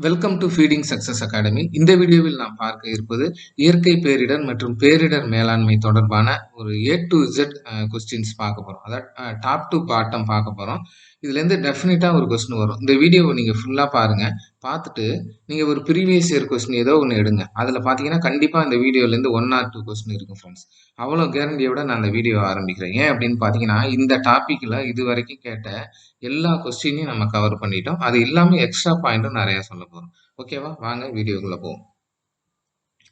Welcome to feeding success academy. இந்த வீடியோவில் நாம் பார்க்க இருப்பது இயற்கை பேரிடர் மற்றும் பேரிடர் மேலாண்மை தொடர்பான ஒரு A to Z கொஸ்டின்ஸ் பார்க்க போறோம். அதாவது டாப் டு பாட்டம் பார்க்க போறோம். இதுலேருந்து டெஃபினட்டா ஒரு கொஸ்டின் வரும். இந்த வீடியோவை நீங்க ஃபுல்லா பாருங்க. பார்த்துட்டு நீங்க ஒரு ப்ரீவியஸ் இயர் கொஸ்டின் ஏதோ ஒன்று எடுங்க. அதில் பார்த்தீங்கன்னா கண்டிப்பா இந்த வீடியோலேருந்து 1 or 2 கொஸ்டின் இருக்கும் ஃப்ரெண்ட்ஸ். அவ்வளோ கேரண்டியோட நான் அந்த வீடியோ ஆரம்பிக்கிறேன். ஏன் அப்படின்னு பார்த்தீங்கன்னா இந்த டாப்பிக்கில் இது வரைக்கும் கேட்ட எல்லா கொஸ்டினையும் நம்ம கவர் பண்ணிட்டோம். அது இல்லாமல் எக்ஸ்ட்ரா பாயிண்ட்டும் நிறைய சொல்ல போறோம். ஓகேவா? வாங்க வீடியோக்குள்ள போவோம்.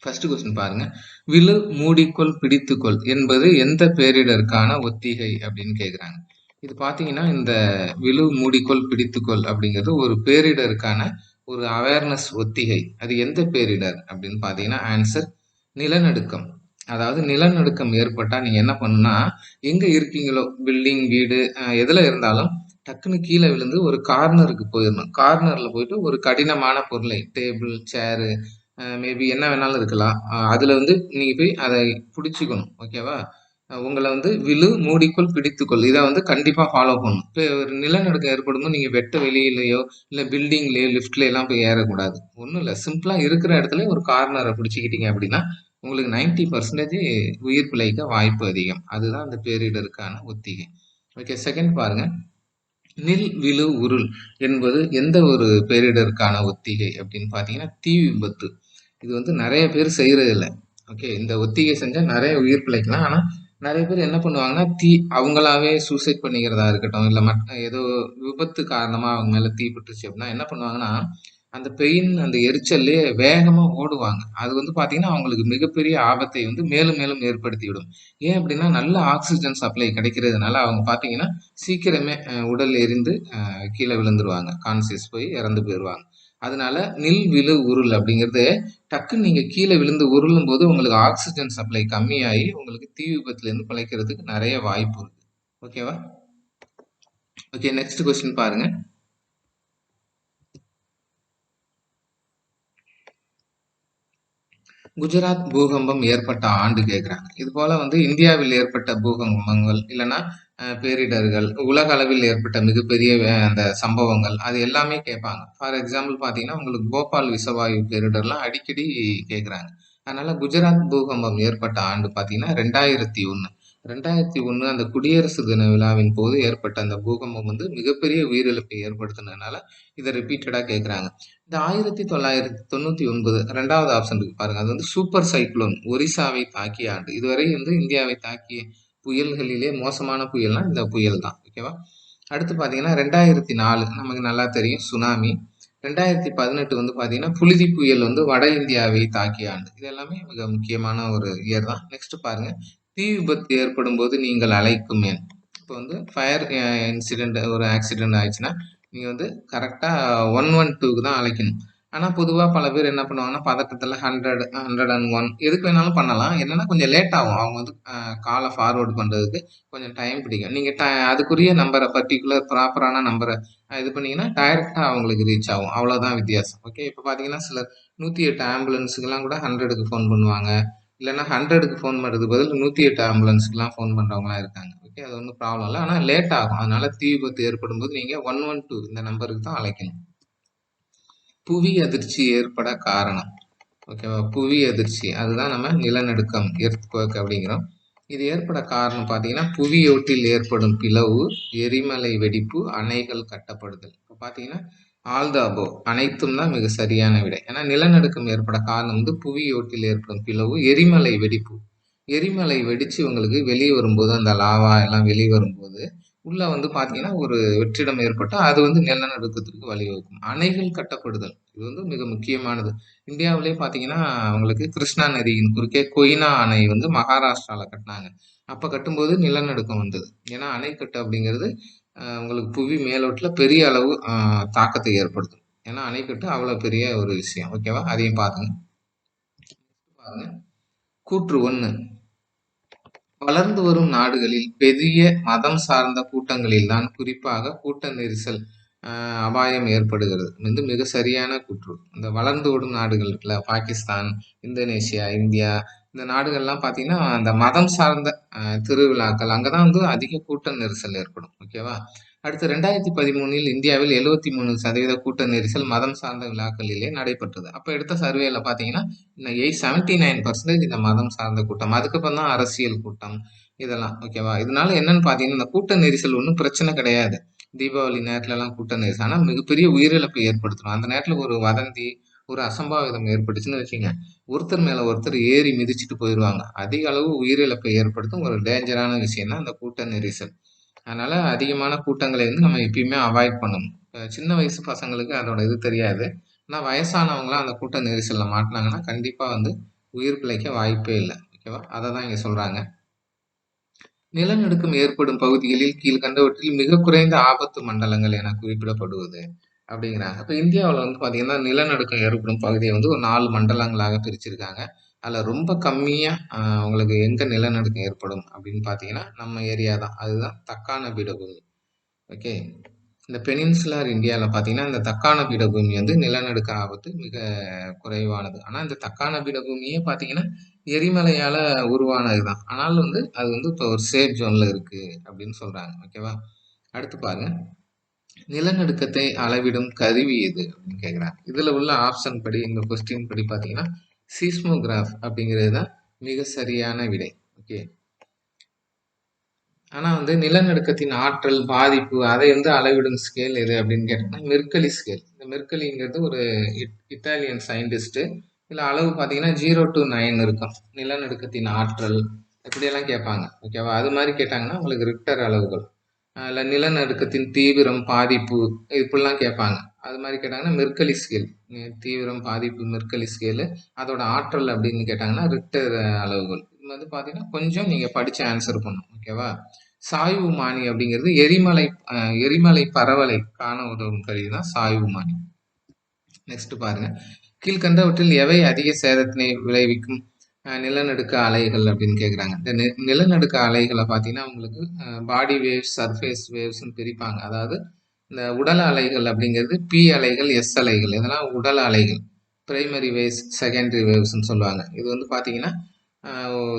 ஃபர்ஸ்ட் கொஸ்டின் பாருங்க. விழு மூடிக்கொள் பிடித்துக்கொள் என்பது எந்த பேரிடருக்கான ஒத்திகை அப்படின்னு கேக்குறாங்க. இது பாத்தீங்கன்னா இந்த விழு மூடிக்கொள் பிடித்துக்கொள் அப்படிங்கிறது ஒரு பேரிடருக்கான ஒரு அவேர்னஸ் ஒத்திகை. அது எந்த பேரிடர் அப்படின்னு பாத்தீங்கன்னா ஆன்சர் நிலநடுக்கம். அதாவது நிலநடுக்கம் ஏற்பட்டா நீங்க என்ன பண்ணுனா, எங்க இருக்கீங்களோ பில்டிங் வீடு எதுல இருந்தாலும் டக்குன்னு கீழே விழுந்து ஒரு கார்னருக்கு போயிடணும். கார்னர்ல போயிட்டு ஒரு கடினமான பொருளை டேபிள் சேரு மேபி என்ன வேணாலும் இருக்கலாம். அதுல வந்து நீங்க போய் அதை பிடிச்சிக்கணும். ஓகேவா? உங்களை வந்து விழு மூடிக்கொள் பிடித்துக்கொள் இதை வந்து கண்டிப்பா ஃபாலோ பண்ணணும். இப்போ ஒரு நிலநடுக்கம் ஏற்படும்போது நீங்க வெட்ட வெளியிலயோ இல்ல பில்டிங்லயோ லிஃப்ட்ல எல்லாம் போய் ஏறக்கூடாது. ஒன்றும் இல்லை, சிம்பிளா இருக்கிற இடத்துல ஒரு கார்னரை பிடிச்சிக்கிட்டீங்க அப்படின்னா உங்களுக்கு 90% உயிர் பிழைக்க வாய்ப்பு அதிகம். அதுதான் அந்த பேரிடருக்கான ஒத்திகை. ஓகே, செகண்ட் பாருங்க. நில் விழு உருள் என்பது எந்த ஒரு பேரிடருக்கான ஒத்திகை அப்படின்னு பார்த்தீங்கன்னா தீ விபத்து. இது வந்து நிறைய பேர் செய்யறது இல்லை. ஓகே, இந்த ஒத்திகை செஞ்சா நிறைய உயிர் பிழைக்கலாம். ஆனா நிறைய பேர் என்ன பண்ணுவாங்கன்னா அவங்களாவே சூசைட் பண்ணிக்கிறதா இருக்கட்டும், இல்ல ஏதோ விபத்து காரணமா அவங்க மேல தீ பட்டுருச்சு அப்படின்னா என்ன பண்ணுவாங்கன்னா அந்த பெயின் அந்த எரிச்சல்லே வேகமா ஓடுவாங்க. அது வந்து பாத்தீங்கன்னா அவங்களுக்கு மிகப்பெரிய ஆபத்தை வந்து மேலும் மேலும் ஏற்படுத்தி விடும். ஏன் அப்படின்னா நல்ல ஆக்சிஜன் சப்ளை கிடைக்கிறதுனால அவங்க பாத்தீங்கன்னா சீக்கிரமே உடல் எரிந்து கீழே விழுந்துருவாங்க. கான்சியஸ் போய் இறந்து போயிடுவாங்க. அதனால நில் விழு உருள் அப்படிங்கிறது டக்குன்னு நீங்க கீழே விழுந்து உருளும் போது உங்களுக்கு ஆக்சிஜன் சப்ளை கம்மியாகி உங்களுக்கு தீ விபத்துல இருந்து பிழைக்கிறதுக்கு நிறைய வாய்ப்பு இருக்கு. ஓகேவா? ஓகே, நெக்ஸ்ட் கொஸ்டின் பாருங்க. குஜராத் பூகம்பம் ஏற்பட்ட ஆண்டு கேட்குறாங்க. இது போல வந்து இந்தியாவில் ஏற்பட்ட பூகம்பங்கள் இல்லைன்னா பேரிடர்கள், உலக அளவில் ஏற்பட்ட மிகப்பெரிய அந்த சம்பவங்கள் அது எல்லாமே கேட்பாங்க. ஃபார் எக்ஸாம்பிள் பார்த்தீங்கன்னா உங்களுக்கு போபால் விஷவாயு பேரிடர்லாம் அடிக்கடி கேட்குறாங்க. அதனால குஜராத் பூகம்பம் ஏற்பட்ட ஆண்டு பார்த்தீங்கன்னா 2001. 2001 அந்த குடியரசு தின விழாவின் போது ஏற்பட்ட அந்த பூகம்பம் வந்து மிகப்பெரிய உயிரிழப்பை ஏற்படுத்தினதுனால இதை ரிப்பீட்டடா கேட்குறாங்க. இந்த 1999 2வது ஆப்ஷன் இருக்கு பாருங்க. அது வந்து சூப்பர் சைக்ளோன் ஒரிசாவை தாக்கிய ஆண்டு. இதுவரை வந்து இந்தியாவை தாக்கிய புயல்களிலே மோசமான புயல்னா இந்த புயல் தான். ஓகேவா? அடுத்து பார்த்தீங்கன்னா 2004 நமக்கு நல்லா தெரியும் சுனாமி. 2018 வந்து பார்த்தீங்கன்னா புழுதி புயல் வந்து வட இந்தியாவை தாக்கிய ஆண்டு. இது எல்லாமே மிக முக்கியமான ஒரு இயர் தான். நெக்ஸ்ட் பாருங்க. தீ விபத்து ஏற்படும் போது நீங்கள் அழைக்கும் எண். இப்போ வந்து ஃபயர் இன்சிடென்ட் ஒரு ஆக்சிடென்ட் ஆயிடுச்சுன்னா நீங்க வந்து கரெக்டா 112க்கு தான் அழைக்கணும். ஆனா பொதுவா பல பேர் என்ன பண்ணுவாங்கன்னா பதட்டத்துல 100, 101 எதுக்கு வேணாலும் பண்ணலாம். என்னன்னா கொஞ்சம் லேட் ஆகும். அவங்க வந்து காலை ஃபார்வர்ட் பண்றதுக்கு கொஞ்சம் டைம் பிடிக்கும். நீங்க அதுக்குரிய நம்பரை பர்டிகுலர் ப்ராப்பரான நம்பரை இது பண்ணீங்கன்னா டைரக்டா அவங்களுக்கு ரீச் ஆகும். அவ்வளவுதான் வித்தியாசம். ஓகே, இப்போ பாத்தீங்கன்னா சிலர் 108 ஆம்புலன்ஸுக்கெல்லாம் கூட 100க்கு ஃபோன் பண்ணுவாங்க. இல்லைன்னா 100க்கு ஃபோன் பண்றதுக்கு பதில் 108 ஆம்புலன்ஸுக்குலாம் ஃபோன் பண்றவங்களாம் இருக்காங்க. ஓகே, அது ஒன்றும் ப்ராப்ளம் இல்லை. ஆனால் லேட் ஆகும். அதனால தீ விபத்து ஏற்படும் போது நீங்க 112 இந்த நம்பருக்கு தான் அழைக்கணும். புவி அதிர்ச்சி ஏற்பட காரணம். ஓகேவா? புவி அதிர்ச்சி அதுதான் நம்ம நிலநடுக்கம் எர்த்குவேக் அப்படிங்கிறோம். இது ஏற்பட காரணம் பார்த்தீங்கன்னா புவியோட்டில் ஏற்படும் பிளவு, எரிமலை வெடிப்பு, அணைகள் கட்டப்படுதல். இப்போ பார்த்தீங்கன்னா ஆல் த அபோவ் அனைத்தும் தான் மிக சரியான விடை. ஏன்னா நிலநடுக்கம் ஏற்பட காரணம் வந்து புவியோட்டில் ஏற்படும் பிளவு, எரிமலை வெடிப்பு. எரிமலை வெடிச்சு உங்களுக்கு வெளியே வரும்போது அந்த லாவா எல்லாம் வெளியே வரும்போது உள்ள வந்து பாத்தீங்கன்னா ஒரு வெற்றிடம் ஏற்பட்டா அது வந்து நிலநடுக்கத்திற்கு வழிவகுக்கும். அணைகள் கட்டப்படுதல் இது வந்து மிக முக்கியமானது. இந்தியாவிலே பாத்தீங்கன்னா உங்களுக்கு கிருஷ்ணா நதியின் குறுக்கே கொய்னா அணை வந்து மகாராஷ்டிரால கட்டினாங்க. அப்ப கட்டும்போது நிலநடுக்கம் வந்தது. ஏன்னா அணைக்கட்டு அப்படிங்கிறது உங்களுக்கு புவி மேலோட்டுல பெரிய அளவு தாக்கத்தை ஏற்படுத்தும். ஏன்னா அணைக்கட்டு அவ்வளவு பெரிய ஒரு விஷயம். ஓகேவா? அதையும் பாருங்க. கூற்று 1. வளர்ந்து வரும் நாடுகளில் பெரிய மதம் சார்ந்த கூட்டங்களில்தான் குறிப்பாக கூட்ட நெரிசல் அபாயம் ஏற்படுகிறது வந்து மிக சரியான கூற்று. இந்த வளர்ந்து வரும் நாடுகள் இருக்குல்ல, பாகிஸ்தான், இந்தோனேஷியா, இந்தியா இந்த நாடுகள்லாம் பார்த்தீங்கன்னா அந்த மதம் சார்ந்த திருவிழாக்கள் அங்கதான் வந்து அதிக கூட்ட நெரிசல் ஏற்படும். ஓகேவா? அடுத்து 2013 இந்தியாவில் 73% கூட்ட நெரிசல் மதம் சார்ந்த விழாக்களிலே நடைபெற்றது. அப்ப எடுத்த சர்வேல பார்த்தீங்கன்னா, இன்னும் 79% இந்த மதம் சார்ந்த கூட்டம். அதுக்கப்புறம் தான் அரசியல் கூட்டம் இதெல்லாம். ஓகேவா? இதனால என்னன்னு பார்த்தீங்கன்னா, இந்த கூட்ட நெரிசல் ஒண்ணும் பிரச்சனை கிடையாது. தீபாவளி நேரத்துலலாம் கூட்ட நெரிசல். ஆனா மிகப்பெரிய உயிரிழப்பை ஏற்படுத்தும். அந்த நேரத்துல ஒரு வதந்தி, ஒரு அசம்பாவிதம் ஏற்பட்டுச்சுன்னு வச்சுக்கங்க. ஒருத்தர் மேல ஒருத்தர் ஏறி மிதிச்சுட்டு போயிருவாங்க. அதிக அளவு உயிரிழப்பை ஏற்படுத்தும் ஒரு டேஞ்சரான விஷயம் தான் அந்த கூட்ட நெரிசல். அதனால அதிகமான கூட்டங்களை வந்து நம்ம எப்பயுமே அவாய்ட் பண்ணணும். சின்ன வயசு பசங்களுக்கு அதோட இது தெரியாது. ஆனா வயசானவங்கலாம் அந்த கூட்ட நெரிசல்ல மாட்டுனாங்கன்னா, கண்டிப்பா வந்து உயிர் பிழைக்க வாய்ப்பே இல்ல. ஓகேவா? அததான் இங்க சொல்றாங்க. நிலநடுக்கம் ஏற்படும் பகுதிகளில் கீழ்கண்டவற்றில் மிக குறைந்த ஆபத்து மண்டலங்கள் என குறிப்பிடப்படுவது அப்படிங்கிறாங்க. அப்ப இந்தியாவுல வந்து பாத்தீங்கன்னா, நிலநடுக்கம் ஏற்படும் பகுதிய வந்து ஒரு 4 மண்டலங்களாக பிரிச்சிருக்காங்க. அதுல ரொம்ப கம்மியா உங்களுக்கு எங்க நிலநடுக்கம் ஏற்படும் அப்படின்னு பாத்தீங்கன்னா, நம்ம ஏரியா தான். அதுதான் தக்காண பீடபூமி. ஓகே. இந்த பெனின்சுலர் இந்தியால பார்த்தீங்கன்னா, இந்த தக்காண பீடபூமி வந்து நிலநடுக்க ஆபத்து மிக குறைவானது. ஆனா, இந்த தக்காண பீடபூமியே பார்த்தீங்கன்னா, எரிமலையால உருவானது தான். ஆனாலும் வந்து அது வந்து இப்போ ஒரு சேஃப் ஜோன்ல இருக்கு அப்படின்னு சொல்றாங்க. ஓகேவா? அடுத்து பாருங்க. நிலநடுக்கத்தை அளவிடும் கருவி எது அப்படின்னு கேட்குறாங்க. இதுல உள்ள ஆப்ஷன் படி இந்த கொஸ்டின் படி பார்த்தீங்கன்னா, சீஸ்மோகிராஃப் அப்படிங்கிறது தான் மிக சரியான விடை. ஓகே. ஆனா வந்து நிலநடுக்கத்தின் ஆற்றல், பாதிப்பு அதை வந்து அளவிடும் ஸ்கேல் எது அப்படின்னு கேட்டீங்கன்னா, மெர்க்கலி ஸ்கேல். இந்த மெர்க்கலிங்கிறது ஒரு இத்தாலியன் சயின்டிஸ்ட். இதுல அளவு பார்த்தீங்கன்னா 0 to 9 இருக்கும். நிலநடுக்கத்தின் ஆற்றல் இப்படியெல்லாம் கேட்பாங்க. ஓகேவா? அது மாதிரி கேட்டாங்கன்னா உங்களுக்கு ரிக்டர் அளவுகள். இல்ல நிலநடுக்கத்தின் தீவிரம், பாதிப்பு இப்படிலாம் கேட்பாங்க. அது மாதிரி கேட்டாங்கன்னா மெர்க்கலி ஸ்கேல். தீவிரம், பாதிப்பு, மெர்க்கலி ஸ்கேலு. அதோட ஆற்றல் அப்படின்னு கேட்டாங்கன்னா ரிக்டர் அளவுகள். இது வந்து பார்த்தீங்கன்னா கொஞ்சம் நீங்க படிச்சு ஆன்சர் பண்ணணும். ஓகேவா? சாய்வுமானி அப்படிங்கிறது எரிமலை பரவலை காண உதவும் கருவி தான் சாய்வுமானி. நெக்ஸ்ட் பாருங்க. கீழ்கண்டவற்றில் எவை அதிக சேதத்தினை விளைவிக்கும் நிலநடுக்க அலைகள் அப்படின்னு கேட்குறாங்க. இந்த நிலநடுக்க அலைகளை பார்த்தீங்கன்னா உங்களுக்கு பாடி வேவ்ஸ், சர்ஃபேஸ் வேவ்ஸ்ன்னு பிரிப்பாங்க. அதாவது இந்த உடல் அலைகள் அப்படிங்கிறது பி அலைகள், எஸ் அலைகள் இதெல்லாம் உடல் அலைகள். பிரைமரி வேவ்ஸ், செகண்டரி வேவ்ஸ்ன்னு சொல்லுவாங்க. இது வந்து பார்த்தீங்கன்னா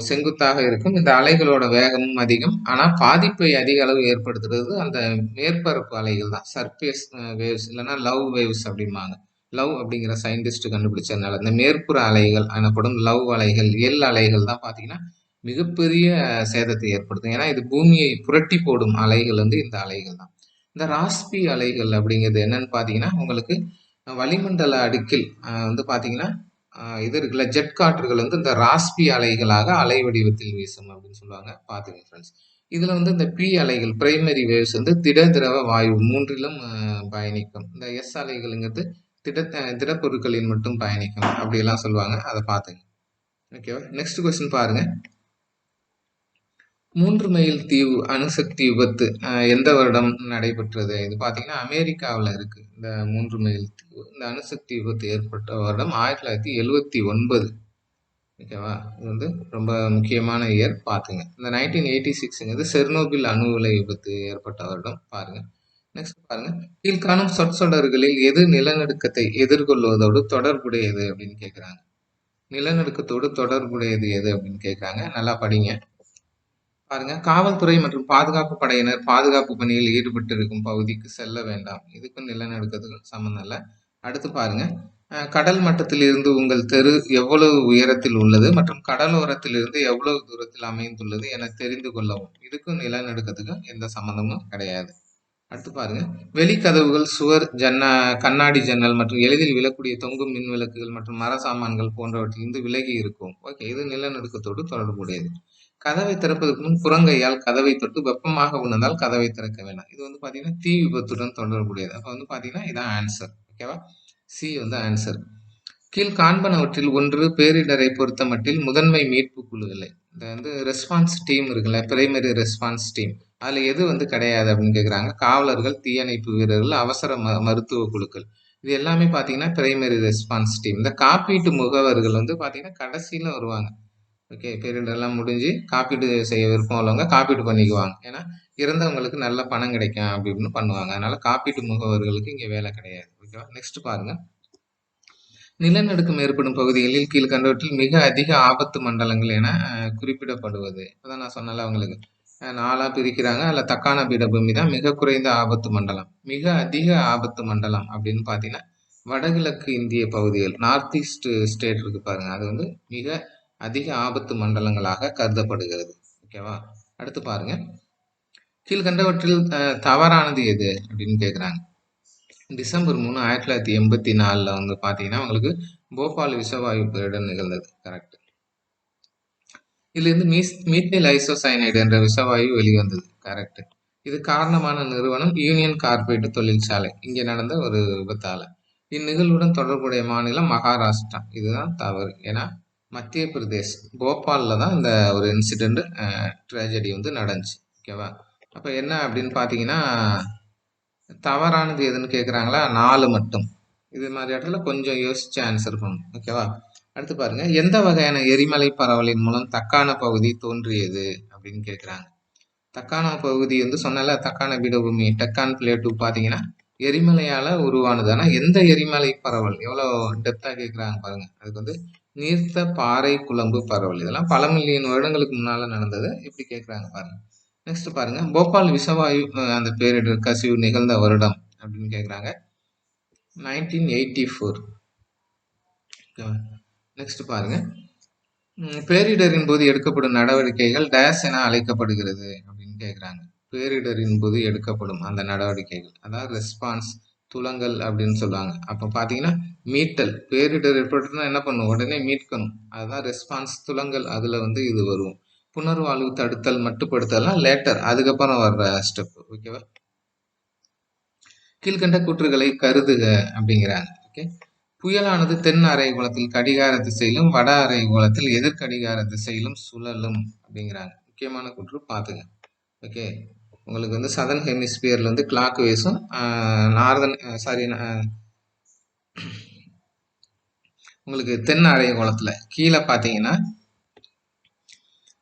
செங்குத்தாக இருக்கும். இந்த அலைகளோட வேகமும் அதிகம். ஆனா பாதிப்பை அதிக அளவு ஏற்படுத்துறது அந்த மேற்பரப்பு அலைகள் தான். சர்ஃபேஸ் வேவ்ஸ் இல்லைன்னா லவ் வேவ்ஸ் அப்படிம்பாங்க. லவ் அப்படிங்கிற சயின்டிஸ்ட் கண்டுபிடிச்சதுனால இந்த மேற்புற அலைகள் எனப்படும் லவ் அலைகள், எல் அலைகள் தான் பார்த்தீங்கன்னா மிகப்பெரிய சேதத்தை ஏற்படுத்தும். ஏன்னா இது பூமியை புரட்டி போடும் அலைகள் வந்து இந்த அலைகள் தான். இந்த ராஸ்பி அலைகள் அப்படிங்கிறது என்னன்னு பார்த்தீங்கன்னா உங்களுக்கு வளிமண்டல அடுக்கில் வந்து பார்த்தீங்கன்னா இது இருக்குல்ல ஜெட் காற்றுகள் வந்து இந்த ராஸ்பி அலைகளாக அலை வடிவத்தில் வீசும் அப்படின்னு சொல்லுவாங்க. பார்த்துங்க ஃப்ரெண்ட்ஸ். இதுல வந்து இந்த பி அலைகள் பிரைமரி வேவ்ஸ் வந்து திட, திரவ, வாயு மூன்றிலும் பயணிக்கும். இந்த எஸ் அலைகள்ங்கிறது திடப்பொருட்களில் மட்டும் பயணிக்கும் அப்படியெல்லாம் சொல்லுவாங்க. அதை பார்த்துங்க. ஓகேவா? நெக்ஸ்ட் கொஸ்டின் பாருங்க. 3 மைல் தீவு அணுசக்தி விபத்து எந்த வருடம் நடைபெற்றது? இது பார்த்தீங்கன்னா அமெரிக்காவில் இருக்கு. இந்த 3 மைல் தீவு. இந்த அணுசக்தி விபத்து ஏற்பட்ட வருடம் 1979. ஓகேவா? இது வந்து ரொம்ப முக்கியமான இயர் பார்த்துங்க. இந்த 1986ங்கிறது செர்னோபில் அணு உலை விபத்து ஏற்பட்ட வருடம் பாருங்க. நெக்ஸ்ட் பாருங்க. கீழ்காணும் சொற்றொடர்களில் எது நிலநடுக்கத்தை எதிர்கொள்வதோடு தொடர்புடையது அப்படின்னு கேட்குறாங்க. நிலநடுக்கத்தோடு தொடர்புடையது எது அப்படின்னு கேட்குறாங்க. நல்லா படிங்க. பாருங்க. காவல்துறை மற்றும் பாதுகாப்பு படையினர் பாதுகாப்பு பணியில் ஈடுபட்டு இருக்கும் பகுதிக்கு செல்ல வேண்டாம். இதுக்கும் நிலநடுக்கத்துக்கும் சம்மந்தம் இல்லை. அடுத்து பாருங்க. கடல் மட்டத்தில் இருந்து உங்கள் தெரு எவ்வளவு உயரத்தில் உள்ளது மற்றும் கடலோரத்தில் இருந்து எவ்வளவு தூரத்தில் அமைந்துள்ளது என தெரிந்து கொள்ளவும். இதுக்கும் நிலநடுக்கத்துக்கும் எந்த சம்மந்தமும் கிடையாது. அடுத்து பாருங்க. வெளிக்கதவுகள், சுவர், கண்ணாடி ஜன்னல் மற்றும் எளிதில் விழக்கூடிய தொங்கும் மின் விளக்குகள் மற்றும் மர சாமான்கள் போன்றவற்றிலிருந்து விலகி இருக்கும். ஓகே, இது நிலநடுக்கத்தோடு தொடர்புடையது. கதவை திறப்பதற்கு முன் புறங்கையால் கதவை தொட்டு வெப்பமாக உணர்ந்தால் கதவை திறக்க வேண்டாம். இது வந்து பாத்தீங்கன்னா தீ விபத்துடன் தொடர்புடையது. அப்ப வந்து பாத்தீங்கன்னா இதான் ஆன்சர். ஓகேவா? சி வந்து ஆன்சர். கீழ் காண்பனவற்றில் ஒன்று பேரிடரை பொறுத்த மட்டில் முதன்மை மீட்பு குழுக்களை இந்த வந்து ரெஸ்பான்ஸ் டீம் இருக்குல்ல, பிரைமரி ரெஸ்பான்ஸ் டீம், அதுல எது வந்து கிடையாது அப்படின்னு கேக்குறாங்க. காவலர்கள், தீயணைப்பு வீரர்கள், அவசர மருத்துவ குழுக்கள், இது எல்லாமே பாத்தீங்கன்னா பிரைமரி ரெஸ்பான்ஸ் டீம். இந்த காப்பீட்டு முகவர்கள் வந்து பாத்தீங்கன்னா கடைசியில வருவாங்க. ஓகே, பேரிடர்லாம் முடிஞ்சு காப்பீடு செய்ய விருப்பம் உள்ளவங்க காப்பீடு பண்ணிக்குவாங்க. ஏன்னா இறந்தவங்களுக்கு நல்ல பணம் கிடைக்கும் அப்படின்னு பண்ணுவாங்க. அதனால காப்பீட்டு முகவர்களுக்கு இங்க வேலை கிடையாது. ஓகேவா? நெக்ஸ்ட் பாருங்க. நிலநடுக்கம் ஏற்படும் பகுதிகளில் கீழ்கண்டவற்றில் மிக அதிக ஆபத்து மண்டலங்கள் என குறிப்பிடப்படுவது. அதான் நான் சொன்னல உங்களுக்கு 4ஆ பிரிக்கிறாங்க. அதுல தக்கான பீடபூமி தான் மிக குறைந்த ஆபத்து மண்டலம். மிக அதிக ஆபத்து மண்டலம் அப்படின்னு பார்த்தீங்கன்னா, வடகிழக்கு இந்திய பகுதிகள் நார்த் ஈஸ்ட் ஸ்டேட் இருக்கு பாருங்க. அது வந்து மிக அதிக ஆபத்து மண்டலங்களாக கருதப்படுகிறது. ஓகேவா? அடுத்து பாருங்க. கீழ்கண்டவற்றில் தவறானது எது அப்படின்னு கேட்குறாங்க. டிசம்பர் 3, 1984 வந்து பார்த்தீங்கன்னா, உங்களுக்கு போபால் விஷவாயு பேரிடர் நிகழ்ந்தது. கரெக்ட். இதிலிருந்து மீத்தைல் ஐசோசைனைடு என்ற விஷவாயு வெளிவந்தது. கரெக்ட். இது காரணமான நிறுவனம் யூனியன் கார்பைடு தொழிற்சாலை. இங்கே நடந்த ஒரு விபத்தால. இந்நிகழ்வுடன் தொடர்புடைய மாநிலம் மகாராஷ்டிரா. இதுதான் தவறு. ஏன்னா மத்திய பிரதேஷ் போபால்ல தான் இந்த ஒரு இன்சிடென்ட் ட்ராஜடி வந்து நடந்துச்சு. ஓகேவா? அப்ப என்ன அப்படின்னு பார்த்தீங்கன்னா, தவறானது எதுன்னு கேட்குறாங்களா? 4 மட்டும். இது மாதிரி இடத்துல கொஞ்சம் யோசிச்சு ஆன்சர் பண்ணணும். ஓகேவா? அடுத்து பாருங்க. எந்த வகையான எரிமலை பரவலின் மூலம் தக்கான பகுதி தோன்றியது அப்படின்னு கேட்குறாங்க. தக்கான பகுதி வந்து சொன்னால தக்கான பீடபூமி டெக்கான் பிளேட்டு பார்த்தீங்கன்னா எரிமலையால உருவானது. ஆனா எந்த எரிமலை பரவல் எவ்வளோ டெப்தா கேட்குறாங்க பாருங்க. அதுக்கு வந்து நீர்த்த பாறை குழம்பு பரவல். இதெல்லாம் பல மில்லியன் வருடங்களுக்கு முன்னால நடந்தது. இப்படி கேட்குறாங்க பாருங்க. நெக்ஸ்ட் பாருங்க. போபால் விஷவாயு அந்த பேரிடர் கசிவு நிகழ்ந்த வருடம் அப்படின்னு கேட்குறாங்க. 1984. நெக்ஸ்ட் பாருங்க. பேரிடரின் போது எடுக்கப்படும் நடவடிக்கைகள் டேஸ் என அழைக்கப்படுகிறது அப்படின்னு கேட்குறாங்க. பேரிடரின் போது எடுக்கப்படும் அந்த நடவடிக்கைகள் அதாவது ரெஸ்பான்ஸ் துலங்கல் அப்படின்னு சொல்லுவாங்க. அப்போ பார்த்தீங்கன்னா மீட்டல் பேரிடர் ஏற்பட்டுனா என்ன பண்ணும் உடனே மீட்கணும். அதுதான் ரெஸ்பான்ஸ் துலங்கல். அதில் வந்து இது வரும். புனர்வாழ்வு தடுத்தல் மட்டுப்படுத்தலாம் லேட்டர் அதுக்கப்புறம் வர்ற ஸ்டெப். ஓகேவா? கீழ்கண்ட கூற்றுகளை கருதுக அப்படிங்கிறாங்க. ஓகே. புயலானது தென் அரைக்கோளத்தில் கடிகார திசையிலும் வட அரைக்கோளத்தில் எதிர்கடிகார திசையிலும் சுழலும் அப்படிங்கிறாங்க. முக்கியமான கூற்று பார்த்துங்க. ஓகே. உங்களுக்கு வந்து சதர்ன் ஹெமிஸ்பியர்ல வந்து கிளாக் வேஸும் நார்தன் உங்களுக்கு தென் அரைக்கோளத்துல கீழே பார்த்தீங்கன்னா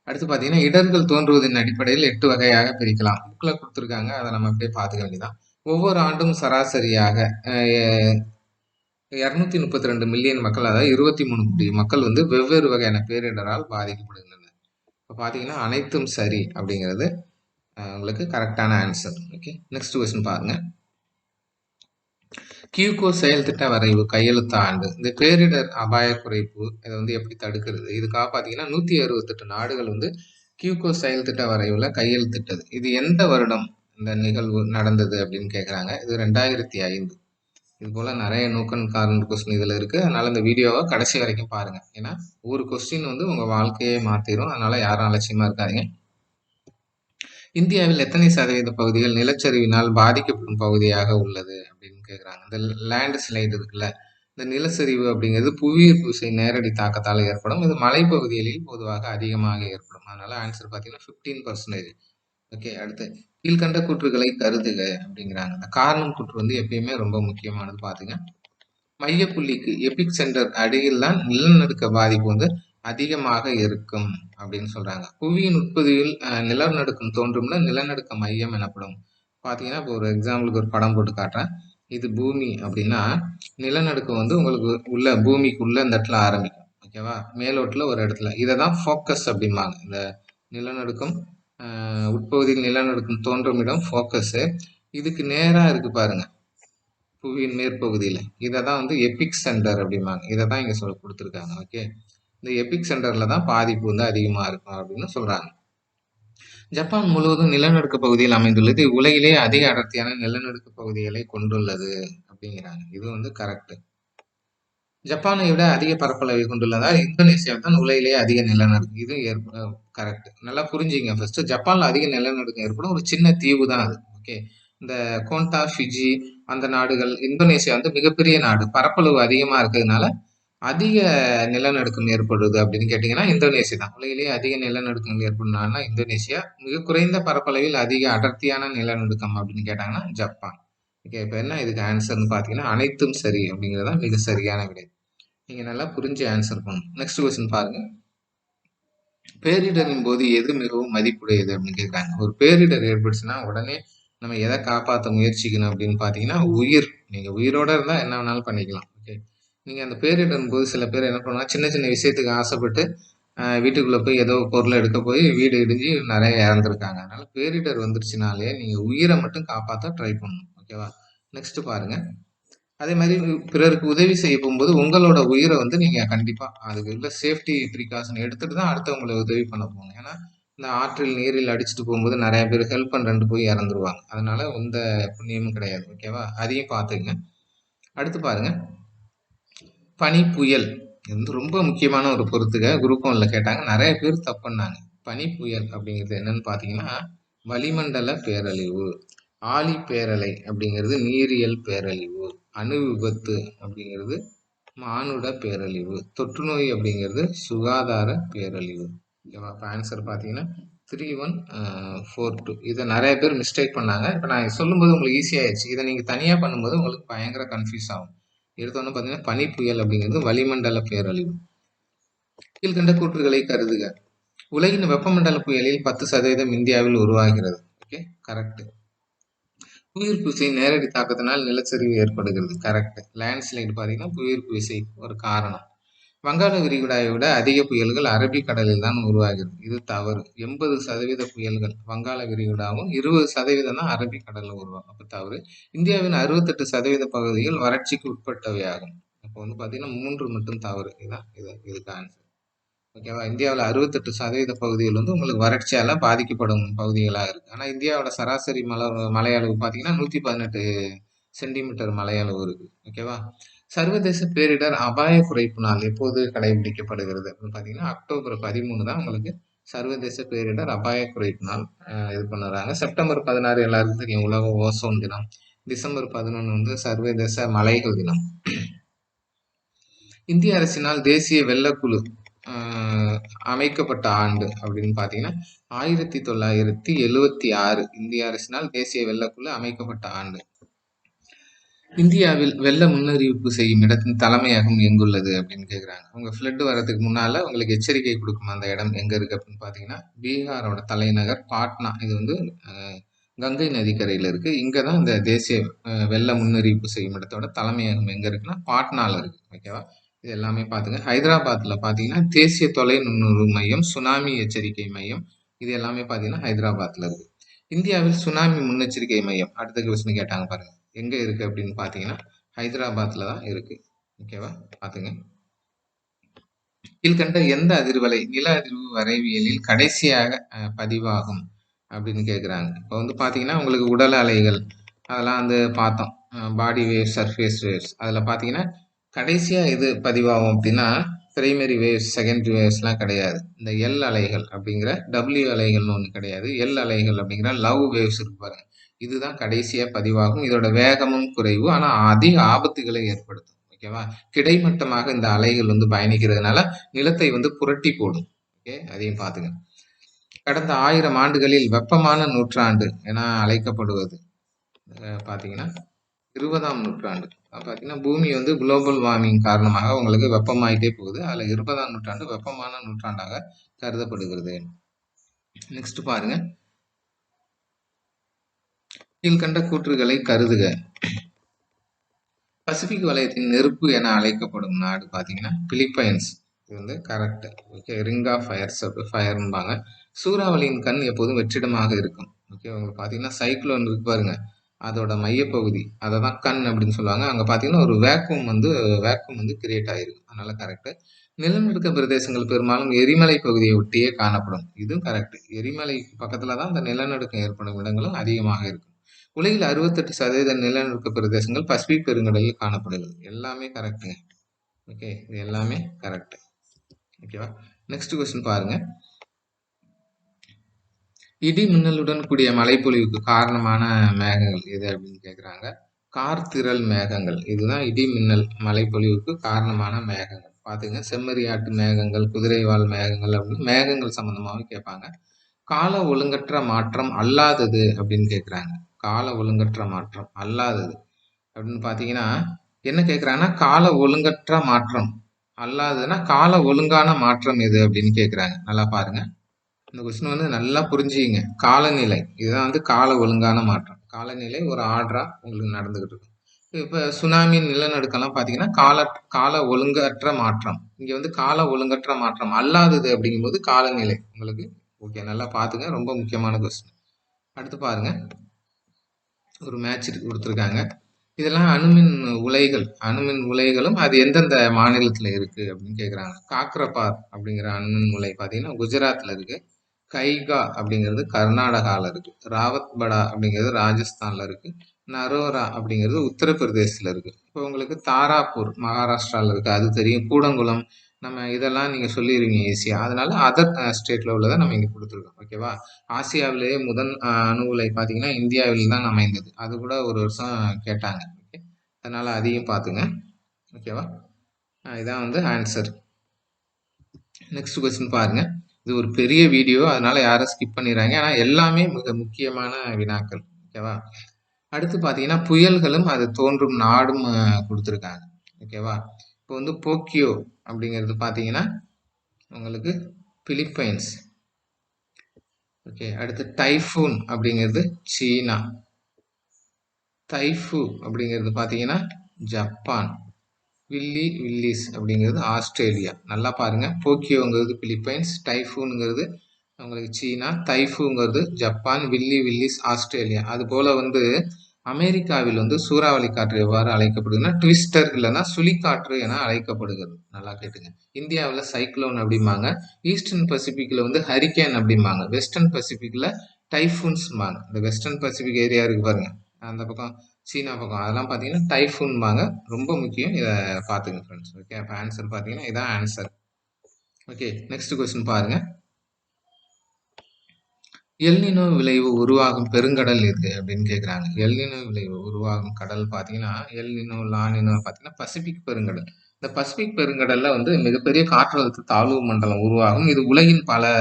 அடுத்து பார்த்தீங்கன்னா இடர்கள் தோன்றுவதன் அடிப்படையில் 8 வகையாக பிரிக்கலாம். புக்கில் கொடுத்துருக்காங்க. அதை நம்ம அப்படியே பார்த்துக்க வேண்டியதான். ஒவ்வொரு ஆண்டும் சராசரியாக 232 மில்லியன் மக்கள் அதாவது 23 கோடி மக்கள் வந்து வெவ்வேறு வகையான பேரிடரால் பாதிக்கப்படுகின்றனர். இப்போ பார்த்தீங்கன்னா அனைத்தும் சரி அப்படிங்கிறது உங்களுக்கு கரெக்டான ஆன்சர். ஓகே. நெக்ஸ்ட் கொஸ்டின் பாருங்க. கியூகோ செயல் திட்ட வரைவு கையெழுத்த ஆண்டு. இந்த பேரிடர் அபாய குறைப்பு இதை வந்து எப்படி தடுக்கிறது? இதுக்காக பார்த்தீங்கன்னா 168 நாடுகள் வந்து கியூகோ செயல் திட்ட வரைவுல கையெழுத்திட்டது. இது எந்த வருடம் இந்த நிகழ்வு நடந்தது அப்படின்னு கேட்குறாங்க. இது 2005. இது போல நிறைய நோக்கன் கார்னர் கொஸ்டின் இதுல இருக்கு. அதனால இந்த வீடியோவை கடைசி வரைக்கும் பாருங்க. ஏன்னா ஒரு கொஸ்டின் வந்து உங்க வாழ்க்கையே மாத்திரும். அதனால யாரும் அலட்சியமா இருக்காதீங்க. இந்தியாவில் எத்தனை சதவீத பகுதிகள் நிலச்சரிவினால் பாதிக்கப்படும் பகுதியாக உள்ளது அப்படின்னு கேட்குறாங்க. இந்த லேண்ட் ஸ்லைடு இருக்குல்ல, இந்த நிலச்சரிவு அப்படிங்கிறது புவியீர்ப்பு விசை நேரடி தாக்கத்தால் ஏற்படும். இது மலைப்பகுதிகளில் பொதுவாக அதிகமாக ஏற்படும். அதனால ஆன்சர் பார்த்தீங்கன்னா 15%. ஓகே. அடுத்து கீழ்கண்ட கூற்றுகளை கருதுக அப்படிங்கிறாங்க. இந்த காரணம் கூற்று வந்து எப்பயுமே ரொம்ப முக்கியமானது பார்த்துங்க. மையப்புள்ளிக்கு எபிக் சென்டர் அடியில் தான் நிலநடுக்க பாதிப்பு வந்து அதிகமாக இருக்கும் அப்படின்னு சொல்றாங்க. புவியின் உட்பகுதியில் நிலநடுக்கம் தோன்றும்னா நிலநடுக்க மையம் எனப்படும். பாத்தீங்கன்னா இப்போ ஒரு எக்ஸாம்பிளுக்கு ஒரு படம் போட்டு காட்டுறேன். இது பூமி அப்படின்னா நிலநடுக்கம் வந்து உங்களுக்கு உள்ள பூமிக்குள்ள இந்த இடத்துல ஆரம்பிக்கும். ஓகேவா? மேலோட்டில் ஒரு இடத்துல இதை தான் ஃபோக்கஸ் அப்படிம்பாங்க. இந்த நிலநடுக்கம் உட்பகுதியில் நிலநடுக்கம் தோன்றும் இடம் ஃபோக்கஸு. இதுக்கு நேராக இருக்கு பாருங்க புவியின் மேற்பகுதியில். இதை தான் வந்து எபிக் சென்டர் அப்படிம்பாங்க. இதை தான் இங்கே கொடுத்துருக்காங்க. ஓகே. இந்த எபிக் சென்டர்ல தான் பாதிப்பு வந்து அதிகமாக இருக்கும் அப்படின்னு சொல்றாங்க. ஜப்பான் முழுவதும் நிலநடுக்க பகுதியில் அமைந்துள்ளது. உலகிலேயே அதிக அடர்த்தியான நிலநடுக்க பகுதிகளை கொண்டுள்ளது அப்படிங்கிறாங்க. இது வந்து கரெக்ட். ஜப்பானை விட அதிக பரப்பளவை கொண்டுள்ளதால் இந்தோனேசியா தான் உலகிலேயே அதிக நிலநடுக்கம். இது கரெக்ட். நல்லா புரிஞ்சுங்க. ஃபர்ஸ்ட் ஜப்பான்ல அதிக நிலநடுக்கம் ஏற்படும் ஒரு சின்ன தீவு தான் அது. ஓகே. இந்த கோண்டா ஃபிஜி அந்த நாடுகள் இந்தோனேசியா வந்து மிகப்பெரிய நாடு பரப்பளவு அதிகமா இருக்கிறதுனால அதிக நிலநடுக்கம் ஏற்படுது அப்படின்னு கேட்டீங்கன்னா இந்தோனேசியா தான். உலகிலேயே அதிக நிலநடுக்கம் ஏற்படும் நாடுனா இந்தோனேசியா. மிக குறைந்த பரப்பளவில் அதிக அடர்த்தியான நிலநடுக்கம் அப்படின்னு கேட்டாங்கன்னா ஜப்பான். ஓகே. இப்போ என்ன இதுக்கு ஆன்சர்னு பார்த்தீங்கன்னா அனைத்தும் சரி அப்படிங்கிறதா மிக சரியான விடை. நீங்க நல்லா புரிஞ்சு ஆன்சர் பண்ணணும். நெக்ஸ்ட் கொஸ்டின் பாருங்க. பேரிடரின் போது எது மிகவும் மதிப்புடையது அப்படின்னு கேட்குறாங்க. ஒரு பேரிடர் ஏற்பட்டுச்சுன்னா உடனே நம்ம எதை காப்பாற்ற முயற்சிக்கணும் அப்படின்னு பார்த்தீங்கன்னா உயிர். நீங்க உயிரோட இருந்தால் என்ன வேணாலும் பண்ணிக்கலாம். ஓகே. நீங்க அந்த பேரிடரின் போது சில பேர் என்ன பண்ணுவாங்க சின்ன சின்ன விஷயத்துக்கு ஆசைப்பட்டு வீட்டுக்குள்ள போய் ஏதோ பொருளை எடுக்க போய் வீடு இடிஞ்சு நிறைய இறந்துருக்காங்க. அதனால பேரிடர் வந்துருச்சுனாலே நீங்க உயிரை மட்டும் காப்பாற்ற ட்ரை பண்ணணும். ஓகேவா? நெக்ஸ்ட் பாருங்க. அதே மாதிரி பிறருக்கு உதவி செய்ய போகும்போது உங்களோட உயிரை வந்து நீங்க கண்டிப்பா அதுக்கு உள்ள சேஃப்டி ப்ரிகாஷன் எடுத்துட்டு தான் அடுத்தவங்களை உதவி பண்ண போகணும். ஏன்னா இந்த ஆற்றில் நீரில் அடிச்சுட்டு போகும்போது நிறைய பேர் ஹெல்ப் பண்றேன்ட்டு போய் இறந்துருவாங்க. அதனால எந்த புண்ணியமும் கிடையாது. ஓகேவா? அதையும் பார்த்துங்க. அடுத்து பாருங்க, பனி புயல். இது வந்து ரொம்ப முக்கியமான ஒரு பொறுத்துக. குரூப் ஒன்ல கேட்டாங்க. நிறைய பேர் தப்பு பண்ணாங்க. பனி புயல் அப்படிங்கிறது என்னன்னு பார்த்தீங்கன்னா, வளிமண்டல பேரழிவு. ஆழி பேரலை அப்படிங்கிறது நீரியல் பேரழிவு. அணு விபத்து அப்படிங்கிறது மானுட பேரழிவு. தொற்றுநோய் அப்படிங்கிறது சுகாதார பேரழிவு. ஓகேவா? இப்போ ஆன்சர் பார்த்தீங்கன்னா 3142. இதை நிறைய பேர் மிஸ்டேக் பண்ணாங்க. இப்போ நான் சொல்லும்போது உங்களுக்கு ஈஸியாகிடுச்சு. இதை நீங்கள் தனியாக பண்ணும்போது உங்களுக்கு பயங்கர கன்ஃபியூஸ் ஆகும். எடுத்தோன்னு பார்த்தீங்கன்னா பனி புயல் அப்படிங்கிறது வளிமண்டல பேரழிவு. கீழ்கண்ட கூற்றுகளை கருதுக. உலகின் வெப்பமண்டல புயலில் 10% இந்தியாவில் உருவாகிறது. Okay, correct. புவியீர்ப்பு விசை நேரடி தாக்கத்தினால் நிலச்சரிவு ஏற்படுகிறது. கரெக்ட். லேண்ட்ஸ்லைடு பார்த்தீங்கன்னா புவியீர்ப்பு விசை ஒரு காரணம். வங்காள விரிகுடாவை விட அதிக புயல்கள் அரபிக்கடலில் தான் உருவாகிறது. இது தவறு. 80% புயல்கள் வங்காள விரிகுடாவும் 20% தான் அரபிக்கடலில் உருவாகும். அப்போ தவறு. இந்தியாவின் 68% பகுதிகள் வறட்சிக்கு உட்பட்டவையாகும். அப்போ வந்து பார்த்தீங்கன்னா 3 மட்டும் தவறு. இதுதான் இதுக்கு ஆன்சர். ஓகேவா? இந்தியாவில் 68% பகுதிகள் வந்து உங்களுக்கு வறட்சியால பாதிக்கப்படும் பகுதிகளாக இருக்கு. ஆனால் இந்தியாவோட சராசரி மழை அளவு பார்த்தீங்கன்னா 118 சென்டிமீட்டர் மழை அளவு இருக்கு. ஓகேவா? சர்வதேச பேரிடர் அபாய குறைப்பு நாள் எப்போது கடைபிடிக்கப்படுகிறது அப்படின்னு பார்த்தீங்கன்னா அக்டோபர் 13 தான் உங்களுக்கு சர்வதேச பேரிடர் அபாய குறைப்பு நாள் இது பண்ணுறாங்க. செப்டம்பர் 16 எல்லாருக்கும் தெரியும், உலக ஓசோன் தினம். டிசம்பர் 11 வந்து சர்வதேச மலைகள் தினம். இந்திய அரசினால் தேசிய வெள்ளக்குழு அமைக்கப்பட்ட ஆண்டு அப்படின்னு பார்த்தீங்கன்னா 1976. இந்திய அரசினால் தேசிய வெள்ளக்குழு அமைக்கப்பட்ட ஆண்டு. இந்தியாவில் வெள்ள முன்னறிவிப்பு செய்யும் இடத்தின் தலைமையகம் எங்குள்ளது அப்படின்னு கேட்குறாங்க. உங்க ஃப்ளட் வர்றதுக்கு முன்னால உங்களுக்கு எச்சரிக்கை கொடுக்கும் அந்த இடம் எங்க இருக்கு அப்படின்னு பார்த்தீங்கன்னா பீகாரோட தலைநகர் பாட்னா. இது வந்து கங்கை நதிக்கரையில் இருக்கு. இங்கே தான் இந்த தேசிய வெள்ள முன்னறிவிப்பு செய்யும் இடத்தோட தலைமையகம் எங்க இருக்குன்னா பாட்னால இருக்கு. ஓகேவா? இது எல்லாமே பார்த்துங்க. ஹைதராபாத்தில் பார்த்தீங்கன்னா தேசிய தொலைநுண்ணூறு மையம், சுனாமி எச்சரிக்கை மையம், இது எல்லாமே பார்த்தீங்கன்னா ஹைதராபாத்தில் இருக்கு. இந்தியாவில் சுனாமி முன்னெச்சரிக்கை மையம் அடுத்த கொஸ்டின் கேட்டாங்க பாருங்க, எங்கே இருக்கு அப்படின்னு பார்த்தீங்கன்னா ஹைதராபாத்தில் தான் இருக்கு. ஓகேவா? பார்த்துங்க. கீழ்கண்ட எந்த அதிர்வலை நில அதிர்வு வரைவியலில் கடைசியாக பதிவாகும் அப்படின்னு கேட்குறாங்க. இப்போ வந்து பார்த்தீங்கன்னா உங்களுக்கு உடல் அலைகள் அதெல்லாம் வந்து பார்த்தோம். பாடி வேவ்ஸ், சர்ஃபேஸ் வேவ்ஸ். அதில் பார்த்தீங்கன்னா கடைசியாக எது பதிவாகும் அப்படின்னா பிரைமரி வேவ்ஸ், செகண்டரி வேவ்ஸ்லாம் கிடையாது. இந்த எல் அலைகள் அப்படிங்கிற டபிள்யூ அலைகள்னு ஒன்று கிடையாது. எல் அலைகள் அப்படிங்கிற லவ் வேவ்ஸ் இருக்கு பாருங்க, இதுதான் கடைசியாக பதிவாகும். இதோட வேகமும் குறைவு, ஆனால் அதிக ஆபத்துகளை ஏற்படுத்தும். ஓகேவா? கிடைமட்டமாக இந்த அலைகள் வந்து பயணிக்கிறதுனால நிலத்தை வந்து புரட்டி போடும். ஓகே, அதையும் பார்த்துங்க. கடந்த 1000 ஆண்டுகளில் வெப்பமான நூற்றாண்டு என அழைக்கப்படுவது பார்த்தீங்கன்னா 20ஆம் நூற்றாண்டு. பார்த்தீங்கன்னா பூமி வந்து குளோபல் வார்மிங் காரணமாக உங்களுக்கு வெப்பமாயிட்டே போகுது. அதில் 20ஆம் நூற்றாண்டு வெப்பமான நூற்றாண்டாக கருதப்படுகிறது. நெக்ஸ்ட் பாருங்க, கீழ்கண்ட கூற்றுகளை கருதுக. பசிபிக் வலயத்தின் நெருப்பு என அழைக்கப்படும் நாடு பார்த்தீங்கன்னா பிலிப்பைன்ஸ். இது வந்து correct. Okay, ring of fires ஃபயர்ன்பாங்க. சூறாவளியின் கண் எப்போதும் வெற்றிடமாக இருக்கும். ஓகே, உங்களுக்கு பார்த்தீங்கன்னா சைக்ளோன் இருக்கு பாருங்க, அதோட மையப்பகுதி அதை தான் கண் அப்படின்னு சொல்லுவாங்க. அங்கே பார்த்தீங்கன்னா ஒரு வேக்கும் வந்து கிரியேட் ஆகிருக்கு. அதனால கரெக்டு. நிலநடுக்க பிரதேசங்கள் பெரும்பாலும் எரிமலை பகுதியை ஒட்டியே காணப்படும். இதுவும் கரெக்ட். எரிமலை பக்கத்தில் தான் இந்த நிலநடுக்கம் ஏற்படும் இடங்களும் அதிகமாக இருக்கும். உலகில் 68% நிலநடுக்க பிரதேசங்கள் பசிபிக் பெருங்கடலில் காணப்படுகிறது. எல்லாமே கரெக்டுங்க. ஓகே, இது எல்லாமே கரெக்ட். ஓகேவா? நெக்ஸ்ட் கொஸ்டின் பாருங்க. இடி மின்னலுடன் கூடிய மழைப்பொழிவுக்கு காரணமான மேகங்கள் எது அப்படின்னு கேட்குறாங்க. கார்த்திரள் மேகங்கள், இதுதான் இடி மின்னல் மழைப்பொழிவுக்கு காரணமான மேகங்கள். பார்த்துங்க, செம்மறியாட்டு மேகங்கள், குதிரைவால் மேகங்கள் அப்படின்னு மேகங்கள் சம்பந்தமாகவும் கேட்பாங்க. கால ஒழுங்கற்ற மாற்றம் அல்லாதது அப்படின்னு கேட்குறாங்க. கால ஒழுங்கற்ற மாற்றம் அல்லாதது அப்படின்னு பார்த்தீங்கன்னா என்ன கேட்குறாங்கன்னா கால ஒழுங்கற்ற மாற்றம் அல்லாததுன்னா கால ஒழுங்கான மாற்றம் எது அப்படின்னு கேட்குறாங்க. நல்லா பாருங்க, இந்த கொஸ்டின் வந்து நல்லா புரிஞ்சுக்கிங்க. காலநிலை இதுதான் வந்து கால ஒழுங்கான மாற்றம். காலநிலை ஒரு ஆர்டரா உங்களுக்கு நடந்துகிட்டு இருக்கும். இப்ப சுனாமி, நிலநடுக்கம்லாம் பார்த்தீங்கன்னா, கால ஒழுங்கற்ற மாற்றம். இங்க வந்து கால ஒழுங்கற்ற மாற்றம் அல்லாதது அப்படிங்கும்போது காலநிலை. உங்களுக்கு ஓகே, நல்லா பார்த்துங்க. ரொம்ப முக்கியமான கொஸ்டின். அடுத்து பாருங்க. ஒரு மேட்ச் குடுத்துருக்காங்க. இதெல்லாம் அணுமின் உலைகள். அணுமின் உலைகளும் அது எந்தெந்த மாநிலத்தில இருக்கு அப்படின்னு கேட்குறாங்க. காக்ரபார் அப்படிங்கிற அணுமின் உலை பார்த்தீங்கன்னா, குஜராத்ல இருக்கு. கைகா அப்படிங்கிறது கர்நாடகால இருக்கு. ராவத்படா அப்படிங்கிறது ராஜஸ்தான்ல இருக்கு. நரோரா அப்படிங்கிறது உத்தரப்பிரதேசத்துல இருக்கு. இப்போ உங்களுக்கு தாராப்பூர் மகாராஷ்டிரால இருக்கு. அது தெரியும். கூடங்குளம் நம்ம இதெல்லாம் நீங்க சொல்லிருவீங்க ஈஸியா. அதனால அதர் ஸ்டேட்ல உள்ளத நம்ம இங்க குடுத்துருக்கோம். ஓகேவா? ஆசியாவிலேயே முதல் அணு உலை பார்த்தீங்கன்னா, இந்தியாவில் தான் அமைந்தது. அது கூட ஒரு வருஷம் கேட்டாங்க. ஓகே. அதனால அதையும் பார்த்துங்க. ஓகேவா? இதான் வந்து ஆன்சர். நெக்ஸ்ட் கொஸ்டின் பாருங்க. இது ஒரு பெரிய வீடியோ. அதனால யாரும் ஸ்கிப் பண்ணிறாங்க. ஆனா எல்லாமே மிக முக்கியமான வினாக்கள். ஓகேவா? அடுத்து பார்த்தீங்கன்னா, புயல்களும் அது தோன்றும் நாடும் குடுத்துருக்காங்க. ஓகேவா? இப்போ வந்து போக்கியோ அப்படிங்கிறது பார்த்தீங்கன்னா, உங்களுக்கு பிலிப்பைன்ஸ். ஓகே. அடுத்து டைஃபூன் அப்படிங்கிறது சீனா. தைஃபு அப்படிங்கிறது பார்த்தீங்கன்னா, ஜப்பான். வில்லிஸ் அப்படிங்கிறது ஆஸ்திரேலியா. நல்லா பாருங்க. போக்கியோங்கிறது பிலிப்பைன்ஸ், டைஃபூன்ங்கிறது உங்களுக்கு சீனா, தைஃபுங்கிறது ஜப்பான், வில்லிஸ் ஆஸ்திரேலியா. அதுபோல வந்து அமெரிக்காவில் வந்து சூறாவளி காற்று எவ்வாறு அழைக்கப்படுதுன்னா, ட்விஸ்டர் இல்லைன்னா சுழிக்காற்று என அழைக்கப்படுகிறது. நல்லா கேட்டுங்க. இந்தியாவில் சைக்ளோன் அப்படிம்பாங்க. ஈஸ்டர்ன் பசிபிக்ல வந்து ஹரிகேன் அப்படிம்பாங்க. வெஸ்டர்ன் பசிபிக்ல டைஃபூன்ஸ்பாங்க. இந்த வெஸ்டர்ன் பசிபிக் ஏரியா இருக்கு பாருங்க. அந்த பக்கம் சீனா பக்கம் அதெல்லாம் பார்த்தீங்கன்னா டைஃபூன்பாங்க. ரொம்ப முக்கியம். இதை பார்த்துங்க ஃப்ரெண்ட்ஸ். ஓகே. அப்போ ஆன்சர் பார்த்தீங்கன்னா இதான் ஆன்சர். ஓகே. நெக்ஸ்ட் கொஸ்டின் பாருங்க. எல்னினோ விளைவு உருவாகும் பெருங்கடல் எது அப்படின்னு கேட்குறாங்க. எல்னினோ விளைவு உருவாகும் கடல் பார்த்தீங்கன்னா, எல்னினோ, லானினோ பார்த்தீங்கன்னா பசிபிக் பெருங்கடல். இந்த பசிபிக் பெருங்கடல்ல வந்து மிகப்பெரிய காற்றழுத்த தாழ்வு மண்டலம் உருவாகும். இது உலகின் பல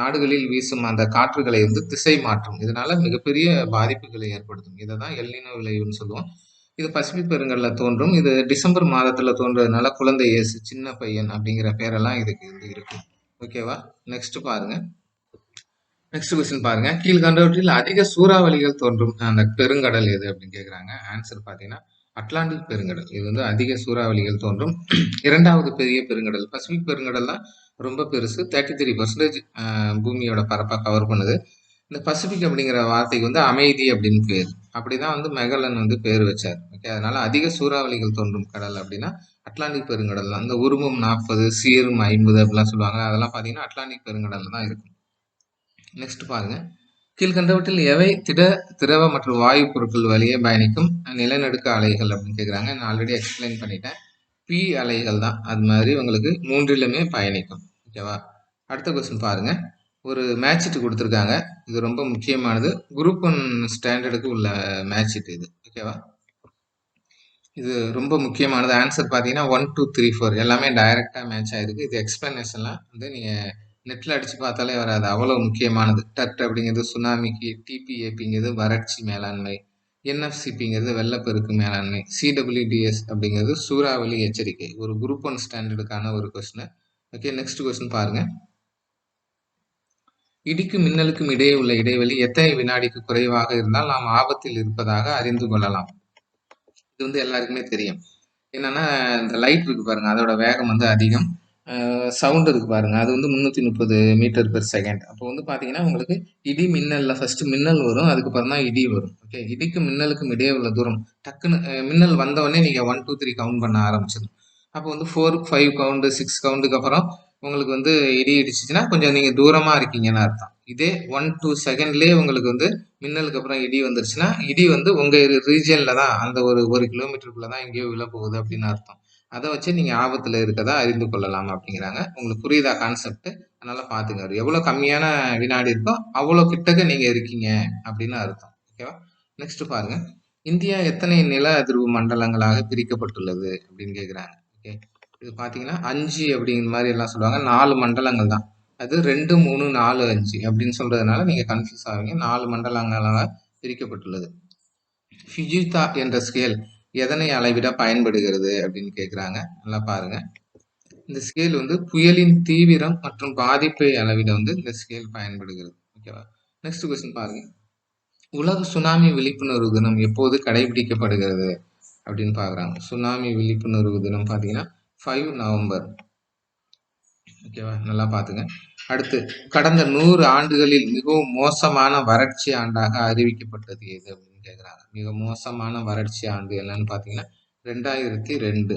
நாடுகளில் வீசும் அந்த காற்றுகளை வந்து திசை மாற்றும். இதனால மிகப்பெரிய பாதிப்புகளை ஏற்படுத்தும். இதை தான் எல்னினோ விளைவுன்னு சொல்லுவோம். இது பசிபிக் பெருங்கடல்ல தோன்றும். இது டிசம்பர் மாதத்துல தோன்றதுனால குழந்தை இயேசு, சின்ன பையன் அப்படிங்கிற பேரெல்லாம் இதுக்கு வந்து இருக்கு. ஓகேவா? நெக்ஸ்ட் பாருங்க. நெக்ஸ்ட் கொஸ்டின் பாருங்க. கீழ்கண்டவற்றில் அதிக சூறாவளிகள் தோன்றும் அந்த பெருங்கடல் எது அப்படின்னு கேக்குறாங்க. ஆன்சர் பாத்தீங்கன்னா அட்லாண்டிக் பெருங்கடல். இது வந்து அதிக சூறாவளிகள் தோன்றும் இரண்டாவது பெரிய பெருங்கடல். பசிபிக் பெருங்கடல் தான் ரொம்ப பெருசு. 33% பூமியோட பரப்பை கவர் பண்ணுது. இந்த பசிபிக் அப்படிங்கிற வார்த்தைக்கு வந்து அமைதி அப்படின்னு பேர். அப்படிதான் வந்து மெகலன் வந்து பேர் வச்சார். ஓகே. அதனால அதிக சூறாவளிகள் தோன்றும் கடல் அப்படின்னா அட்லாண்டிக் பெருங்கடல் தான். இந்த உருமம் 40, சீரும் 50 அப்படிலாம் சொல்லுவாங்க. அதெல்லாம் பாத்தீங்கன்னா அட்லாண்டிக் பெருங்கடல் தான் இருக்கும். நெக்ஸ்ட் பாருங்க. கீழ்கண்டவற்றில் எவை திரவ மற்றும் வாயு பொருட்கள் வழியே பயணிக்கும் நிலநடுக்க அலைகள் அப்படின்னு கேட்குறாங்க. நான் ஆல்ரெடி எக்ஸ்பிளைன் பண்ணிட்டேன். பி அலைகள் தான். அது மாதிரி உங்களுக்கு மூன்றிலுமே பயணிக்கும். ஓகேவா? அடுத்த கொஸ்டின் பாருங்க. ஒரு மேட்ச் ஷீட் கொடுத்துருக்காங்க. இது ரொம்ப முக்கியமானது. குரூப் 1 ஸ்டாண்டர்டுக்கு உள்ள மேட்ச் ஷீட் இது. ஓகேவா? இது ரொம்ப முக்கியமானது. ஆன்சர் பார்த்தீங்கன்னா 1, 2, 3, 4 எல்லாமே டைரக்டா மேட்ச் ஆயிருக்கு. இது எக்ஸ்பிளனேஷன்லாம் வந்து நீங்க நெட்ல அடிச்சு பார்த்தாலே வராது. அவ்வளவு முக்கியமானது. டட் அப்படிங்கிறது சுனாமிக்கு, டிபிஏபிங்கிறது வறட்சி மேலாண்மை, என்எஃப்சிபிங்கிறது வெள்ளப்பெருக்கு மேலாண்மை, சிடபிள்யூடிஎஸ் அப்படிங்கிறது சூறாவளி எச்சரிக்கை. ஒரு குரூப் 1 ஸ்டாண்டர்டுக்கான ஒரு கொஸ்டின். ஓகே. நெக்ஸ்ட் கொஸ்டின் பாருங்க. இடிக்கும் மின்னலுக்கும் இடையே உள்ள இடைவெளி எத்தனை வினாடிக்கு குறைவாக இருந்தால் நாம் ஆபத்தில் இருப்பதாக அறிந்து கொள்ளலாம்? இது வந்து எல்லாருக்குமே தெரியும். என்னன்னா இந்த லைட் இருக்கு பாருங்க, அதோட வேகம் வந்து அதிகம். சவுண்ட் இருக்கு பாருங்க, அது வந்து 330 மீட்டர் பெர் செகண்ட். அப்போ வந்து பாத்தீங்கன்னா உங்களுக்கு இடி மின்னல்ல ஃபர்ஸ்ட் மின்னல் வரும், அதுக்கப்புறம் தான் இடி வரும். ஓகே. இடிக்கும் மின்னலுக்கும் இடையே உள்ள தூரம் டக்குன்னு மின்னல் வந்த உடனே நீங்க 1, 2, 3 கவுண்ட் பண்ண ஆரம்பிச்சிடும். அப்போ வந்து 4, 5 கவுண்ட், 6 கவுண்டுக்கு அப்புறம் உங்களுக்கு வந்து இடி இடிச்சிச்சுன்னா கொஞ்சம் நீங்க தூரமா இருக்கீங்கன்னு அர்த்தம். இதே 1, 2 செகண்ட்லயே உங்களுக்கு வந்து மின்னலுக்கு அப்புறம் இடி வந்துருச்சுன்னா, இடி வந்து உங்க ரீஜியன்ல தான், அந்த ஒரு கிலோமீட்டருக்குள்ள தான் எங்கேயோ விழ போகுது அப்படின்னு அர்த்தம். அதை வச்சு நீங்க ஆபத்துல இருக்கதா அறிந்து கொள்ளலாம் அப்படிங்கிறாங்க. உங்களுக்கு புரியுதா கான்செப்ட்? அதனால பாத்துங்க. அது எவ்வளவு கம்மியான வினாடி இருக்கோ அவ்வளவு கிட்டக்க நீங்க இருக்கீங்க அப்படின்னு அர்த்தம். ஓகேவா? நெக்ஸ்ட் பாருங்க. இந்தியா எத்தனை நில அதிர்வு மண்டலங்களாக பிரிக்கப்பட்டுள்ளது அப்படின்னு கேக்குறாங்க. ஓகே. இது பாத்தீங்கன்னா 5 அப்படிங்கிற மாதிரி எல்லாம் சொல்லுவாங்க. 4 மண்டலங்கள் தான். அது 2, 3, 4, 5 அப்படின்னு சொல்றதுனால நீங்க கன்ஃபியூஸ் ஆவீங்க. 4 மண்டலங்களாக பிரிக்கப்பட்டுள்ளது. ஃபிஜிதா என்ற ஸ்கேல் எதனை அளவிட பயன்படுகிறது அப்படின்னு கேக்குறாங்க. நல்லா பாருங்க. இந்த ஸ்கேல் வந்து புயலின் தீவிரம் மற்றும் பாதிப்பை அளவிட வந்து இந்த ஸ்கேல் பயன்படுகிறது. ஓகேவா? நெக்ஸ்ட் கொஸ்டின் பாருங்க. உலக சுனாமி விழிப்புணர்வு தினம் எப்போது கடைபிடிக்கப்படுகிறது அப்படின்னு பார்க்குறாங்க. சுனாமி விழிப்புணர்வு தினம் பார்த்தீங்கன்னா 5 நவம்பர். ஓகேவா? நல்லா பார்த்துங்க. அடுத்து, கடந்த 100 ஆண்டுகளில் மிகவும் மோசமான வறட்சி ஆண்டாக அறிவிக்கப்பட்டது எது அப்படின்னு கேட்குறாங்க. மிக மோசமான வறட்சி ஆண்டு என்னன்னு பார்த்தீங்கன்னா 2002.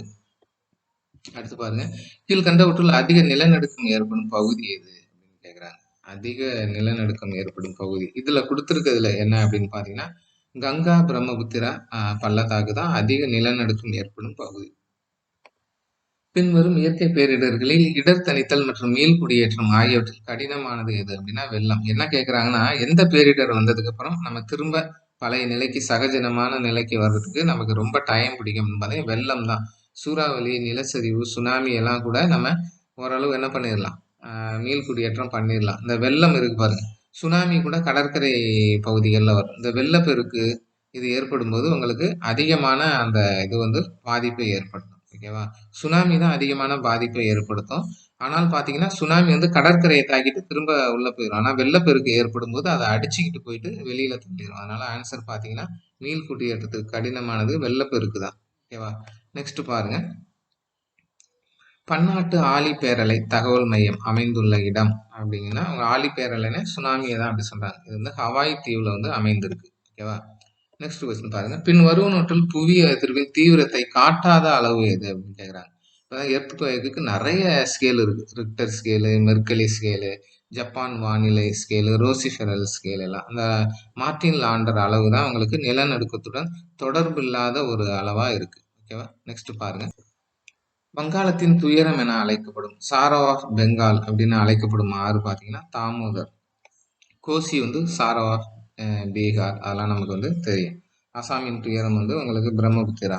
அடுத்து பாருங்க, கீழ்கண்டவற்றுள் அதிக நிலநடுக்கம் ஏற்படும் பகுதி எது அப்படின்னு கேட்குறாங்க. அதிக நிலநடுக்கம் ஏற்படும் பகுதி இதுல கொடுத்துருக்கிறதுல என்ன அப்படின்னு பார்த்தீங்கன்னா கங்கா பிரம்மபுத்திரா பள்ளத்தாக்கு தான் அதிக நிலநடுக்கம் ஏற்படும் பகுதி. பின்வரும் இயற்கை பேரிடர்களில் இடர் தணித்தல் மற்றும் மீள்குடியேற்றம் ஆகியவற்றில் கடினமானது எது அப்படின்னா வெள்ளம். என்ன கேட்குறாங்கன்னா, எந்த பேரிடர் வந்ததுக்கு அப்புறம் நம்ம திரும்ப பழைய நிலைக்கு சகஜமான நிலைக்கு வர்றதுக்கு நமக்கு ரொம்ப டைம் பிடிக்கும் என்பதே வெள்ளம் தான். சூறாவளி, நிலச்சரிவு, சுனாமி எல்லாம் கூட நம்ம ஓரளவு என்ன பண்ணிடலாம், மீள்குடியேற்றம் பண்ணிடலாம். இந்த வெள்ளம் இருக்கு பாருங்க, சுனாமி கூட கடற்கரை பகுதிகளில் வரும். இந்த வெள்ளப்பெருக்கு இது ஏற்படும் போது உங்களுக்கு அதிகமான அந்த இது வந்து பாதிப்பை ஏற்படுத்தும். ஓகேவா? சுனாமி தான் அதிகமான பாதிப்பை ஏற்படுத்தும். ஆனால் பார்த்தீங்கன்னா, சுனாமி வந்து கடற்கரையை தாக்கிட்டு திரும்ப உள்ள போயிரும். ஆனா வெள்ளப்பெருக்கு ஏற்படும்போது அத அடிச்சுக்கிட்டு போயிட்டு வெளியில தள்ளிரும். அதனால ஆன்சர் பார்த்தீங்கன்னா, மீள்குடியேற்றத்துக்கு கடினமானது வெள்ளப்பெருக்கு தான். ஓகேவா? நெக்ஸ்ட் பாருங்க. பன்னாட்டு ஆழிப்பேரலை தகவல் மையம் அமைந்துள்ள இடம் அப்படிங்கன்னா, அவங்க ஆழிப்பேரலைன்னு சுனாமியை தான் அப்படி சொல்றாங்க. இது வந்து ஹவாய் தீவுல வந்து அமைந்திருக்கு. ஓகேவா? நெக்ஸ்ட் கொஸ்டின் பாருங்க. பின் வருவனவற்றில் புவி அதிர்வின் தீவிரத்தை காட்டாத அளவு எது அப்படின்னு கேட்குறாங்க. இப்போ எர்த்குவேக்கு நிறைய ஸ்கேல் இருக்கு. ரிக்டர் ஸ்கேலு, மெர்க்கலி ஸ்கேலு, ஜப்பான் வானிலை ஸ்கேலு, ரோசிஃபெரல் ஸ்கேல் எல்லாம். அந்த மார்டின் லாண்டர் அளவு தான் உங்களுக்கு நிலநடுக்கத்துடன் தொடர்பு இல்லாத ஒரு அளவா இருக்கு. ஓகேவா? நெக்ஸ்ட் பாருங்க. வங்காளத்தின் துயரம் என அழைக்கப்படும் சாரோ ஆஃப் பெங்கால் அப்படின்னு அழைக்கப்படும் ஆறு பார்த்தீங்கன்னா தாமோதர். கோசி வந்து சாரோ ஆஃப் பீகார், அதெல்லாம் நமக்கு வந்து தெரியும். அசாமின் துயரம் வந்து உங்களுக்கு பிரம்மபுத்திரா.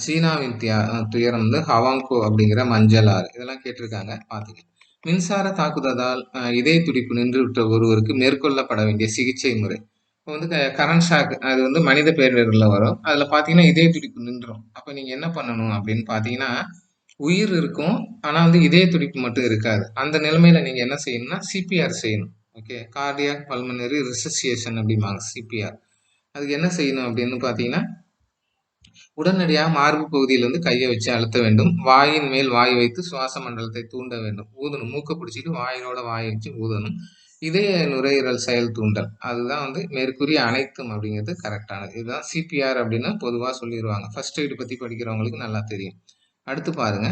சீனாவின் துயரம் வந்து ஹவாங்கோ அப்படிங்கிற மஞ்சள் ஆறு. இதெல்லாம் கேட்டிருக்காங்க, பார்த்துங்க. மின்சார தாக்குதலால் இதய துடிப்பு நின்று விட்ட ஒருவருக்கு மேற்கொள்ளப்பட வேண்டிய சிகிச்சை முறை. இப்போ வந்து கரண்ட் ஷாக் அது வந்து மனித பேரிடரில் வரும். அதில் பார்த்தீங்கன்னா இதய துடிப்பு நின்றும். அப்போ நீங்கள் என்ன பண்ணணும் அப்படின்னு பார்த்தீங்கன்னா, உயிர் இருக்கும், ஆனால் வந்து இதய துடிப்பு மட்டும் இருக்காது. அந்த நிலைமையில நீங்கள் என்ன செய்யணும்னா சிபிஆர் செய்யணும். ஓகே, கார்டியாக் பல்மனரி ரிசசியேஷன் அப்படிம்பாங்க சிபிஆர். அதுக்கு என்ன செய்யணும் அப்படின்னு பார்த்தீங்கன்னா, உடனடியாக மார்பு பகுதியில் வந்து கையை வச்சு அழுத்த வேண்டும். வாயின் மேல் வாய் வைத்து சுவாச மண்டலத்தை தூண்ட வேண்டும். ஊதணும், மூக்கை பிடிச்சிட்டு வாயினோட வாயை வச்சு ஊதணும். இதய நுரையீரல் செயல் தூண்டல், அதுதான் வந்து மேற்கூறிய அனைத்தும் அப்படிங்கிறது கரெக்டானது. இதுதான் சிபிஆர் அப்படின்னு பொதுவாக சொல்லிடுவாங்க. ஃபர்ஸ்ட் எய்டு பற்றி படிக்கிறவங்களுக்கு நல்லா தெரியும். அடுத்து பாருங்க,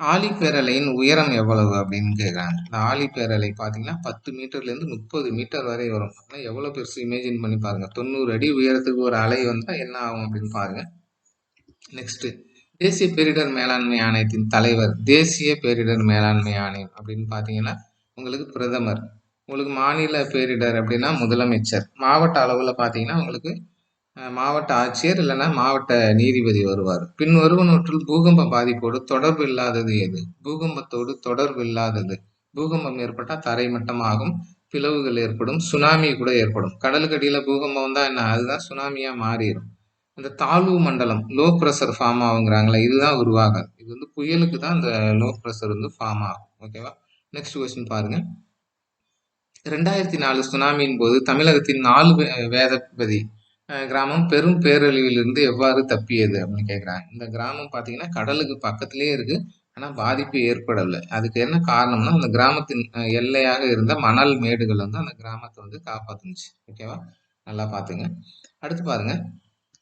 ஆழிப்பேரலையின் உயரம் எவ்வளவு அப்படின்னு கேட்குறாங்க. இந்த ஆழிப்பேரலை பார்த்தீங்கன்னா 10 மீட்டர்லேருந்து 30 மீட்டர் வரை வரும். ஆனால் எவ்வளோ பெருசு இமேஜின் பண்ணி பாருங்க. 90 அடி உயரத்துக்கு ஒரு அலை வந்தால் என்ன ஆகும் அப்படின்னு பாருங்க. நெக்ஸ்ட், தேசிய பேரிடர் மேலாண்மை ஆணையத்தின் தலைவர், தேசிய பேரிடர் மேலாண்மை ஆணையம் அப்படின்னு பார்த்தீங்கன்னா உங்களுக்கு பிரதமர். உங்களுக்கு மாநில பேரிடர் அப்படின்னா முதலமைச்சர். மாவட்ட அளவில் பார்த்தீங்கன்னா உங்களுக்கு மாவட்ட ஆட்சியர் இல்லைன்னா மாவட்ட நீதிபதி வருவார். பின் வருவனவற்றில் பூகம்ப பாதிப்போடு தொடர்பு இல்லாதது எது? பூகம்பத்தோடு தொடர்பு இல்லாதது. பூகம்பம் ஏற்பட்டால் தரை மட்டமாகும், பிளவுகள் ஏற்படும், சுனாமி கூட ஏற்படும். கடலுக்கு அடியில பூகம்பம் தான் என்ன, அதுதான் சுனாமியா மாறிடும். இந்த தாழ்வு மண்டலம் லோ ப்ரெஷர் ஃபார்ம் ஆகுங்கிறாங்களே, இதுதான் உருவாகும். இது வந்து புயலுக்கு தான் இந்த லோ ப்ரெஷர் வந்து ஃபார்ம் ஆகும். ஓகேவா? நெக்ஸ்ட் கொஸ்டின் பாருங்க. 2004 சுனாமியின் போது தமிழகத்தின் 4 வேதபதி கிராமம் பெரும் பேரழிவிலிருந்து எவ்வாறு தப்பியது அப்படின்னு கேட்குறாங்க. இந்த கிராமம் பார்த்தீங்கன்னா கடலுக்கு பக்கத்திலேயே இருக்கு, ஆனால் பாதிப்பு ஏற்படலை. அதுக்கு என்ன காரணம்னா அந்த கிராமத்தின் எல்லையாக இருந்த மணல் மேடுகள் வந்து அந்த கிராமத்தை வந்து காப்பாத்துனுச்சு. ஓகேவா? நல்லா பார்த்துங்க. அடுத்து பாருங்க,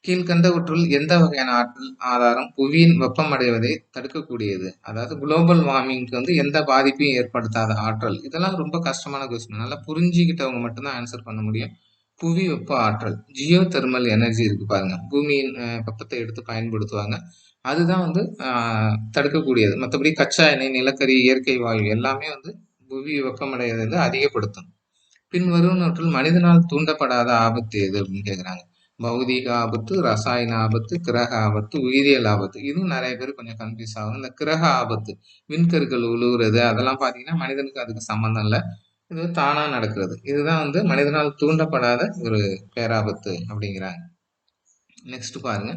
கீழ்கண்டவற்றுள் எந்த வகையான ஆற்றல் ஆதாரம் புவியின் வெப்பமடைவதை தடுக்கக்கூடியது? அதாவது குளோபல் வார்மிங்க்கு வந்து எந்த பாதிப்பையும் ஏற்படுத்தாத ஆற்றல். இதெல்லாம் ரொம்ப கஷ்டமான கொஸ்டின், நல்லா புரிஞ்சுக்கிட்டவங்க மட்டும்தான் ஆன்சர் பண்ண முடியும். புவி வெப்ப ஆற்றல், ஜியோ தெர்மல் எனர்ஜி இருக்கு பாருங்க, பூமியின் வெப்பத்தை எடுத்து பயன்படுத்துவாங்க. அதுதான் வந்து தடுக்கக்கூடியது. மற்றபடி கச்சா எண்ணெய், நிலக்கரி, இயற்கை வாயு எல்லாமே வந்து புவி வெப்பமடைவதை அதிகப்படுத்தும். பின் வருவனவற்றில் மனிதனால் தூண்டப்படாத ஆபத்து எது அப்படின்னு கேட்குறாங்க. பௌதீக ஆபத்து, ரசாயன ஆபத்து, கிரக ஆபத்து, உயிரியல் ஆபத்து. இதுவும் நிறைய பேர் கொஞ்சம் கன்ஃபியூஸ் ஆகும். இந்த கிரக ஆபத்து, விண்கற்கள் உழுவுறது, அதெல்லாம் பார்த்தீங்கன்னா மனிதனுக்கு அதுக்கு சம்மந்தம் இல்லை, இது தானா நடக்கிறது. இதுதான் வந்து மனிதனால் தூண்டப்படாத ஒரு பேராபத்து அப்படிங்கிறாங்க. நெக்ஸ்ட் பாருங்க,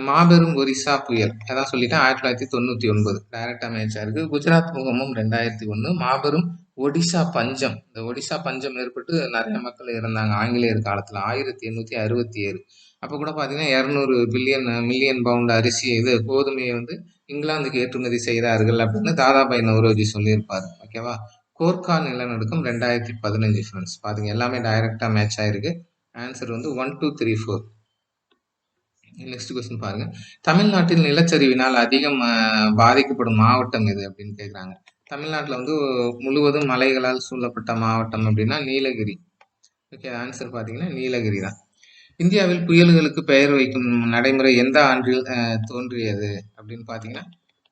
மாபெரும் ஒரிசா புயல் அதான் சொல்லிட்டேன் 1999 டைரக்டா மேட்ச் இருக்கு. குஜராத் பூகம்பம் 2001, மாபெரும் ஒடிசா பஞ்சம், இந்த ஒடிசா பஞ்சம் ஏற்பட்டு நிறைய மக்கள் இறந்தாங்க ஆங்கிலேயர் காலத்துல 1867. அப்போ கூட பார்த்தீங்கன்னா 200 மில்லியன் பவுண்ட் அரிசி கோதுமையை வந்து இங்கிலாந்துக்கு ஏற்றுமதி செய்தார்கள் அப்படின்னு தாதாபாய் நவ்ரோஜி சொல்லியிருப்பாரு. ஓகேவா? கோர்க்கா நிலநடுக்கம் 2015 ஃப்ரெண்ட்ஸ். பாத்தீங்க எல்லாமே டைரக்டா மேட்ச் ஆயிருக்கு. ஆன்சர் வந்து 1, 2, 3, 4. நெக்ஸ்ட் கொஸ்டின் பாருங்க. தமிழ்நாட்டில் நிலச்சரிவினால் அதிகம் பாதிக்கப்படும் மாவட்டம் எது அப்படின்னு கேட்குறாங்க. தமிழ்நாட்டில் வந்து முழுவதும் மலைகளால் சூழப்பட்ட மாவட்டம் அப்படின்னா நீலகிரி. ஓகே, ஆன்சர் பார்த்தீங்கன்னா நீலகிரி தான். இந்தியாவில் புயல்களுக்கு பெயர் வைக்கும் நடைமுறை எந்த ஆண்டில் தோன்றியது அப்படின்னு பார்த்தீங்கன்னா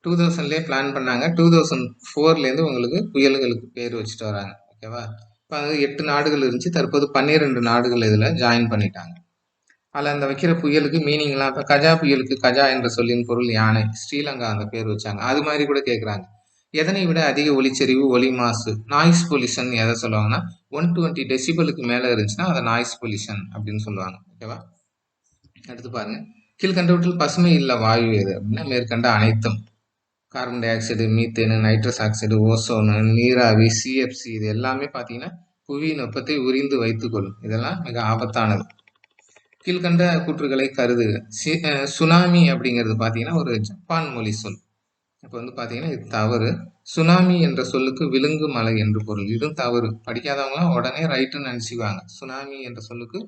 2000லேயே பிளான் பண்ணாங்க. 2004லேருந்து உங்களுக்கு புயல்களுக்கு பேர் வச்சுட்டு வராங்க. ஓகேவா? இப்போ அது 8 நாடுகள் இருந்துச்சு. தற்போது 12 நாடுகள் இதில் ஜாயின் பண்ணிட்டாங்க. அதில் அந்த வைக்கிற புயலுக்கு மீனிங்லாம் இப்போ கஜா புயலுக்கு கஜா என்ற சொல்லின் பொருள் யானை. ஸ்ரீலங்கா அந்த பேர் வச்சாங்க. அது மாதிரி கூட கேட்குறாங்க. எதனை விட அதிக ஒலிச்செறிவு ஒலி மாசு நாய்ஸ் பொல்யூஷன் எதை சொல்லுவாங்கன்னா 120 டெசிபலுக்கு மேலே இருந்துச்சுன்னா அதை நாய்ஸ் பொல்யூஷன் அப்படின்னு சொல்லுவாங்க. ஓகேவா? அடுத்து பாருங்க. கீழ்கண்டவற்றில் பசுமை இல்ல வாயு எது அப்படின்னா மேற்கண்ட அனைத்தும். Carbon dioxide, methane, nitrous oxide, ozone, நீராவி, சிஎஃப்சி இது எல்லாமே பார்த்தீங்கன்னா புவியின் வெப்பத்தை உறிந்து வைத்துக்கொள்ளும். இதெல்லாம் மிக ஆபத்தானது. கீழ்கண்ட கூற்றுகளை கருதுக. சுனாமி அப்படிங்கிறது பார்த்தீங்கன்னா ஒரு ஜப்பான் மொழி சொல். இப்போ வந்து பார்த்தீங்கன்னா இது தவறு. சுனாமி என்ற சொல்லுக்கு விழுங்கு மலை என்று பொருள். இதுவும் தவறு. படிக்காதவங்களாம் உடனே ரைட்டுன்னு நினச்சிக்குவாங்க. சுனாமி என்ற சொல்லுக்கு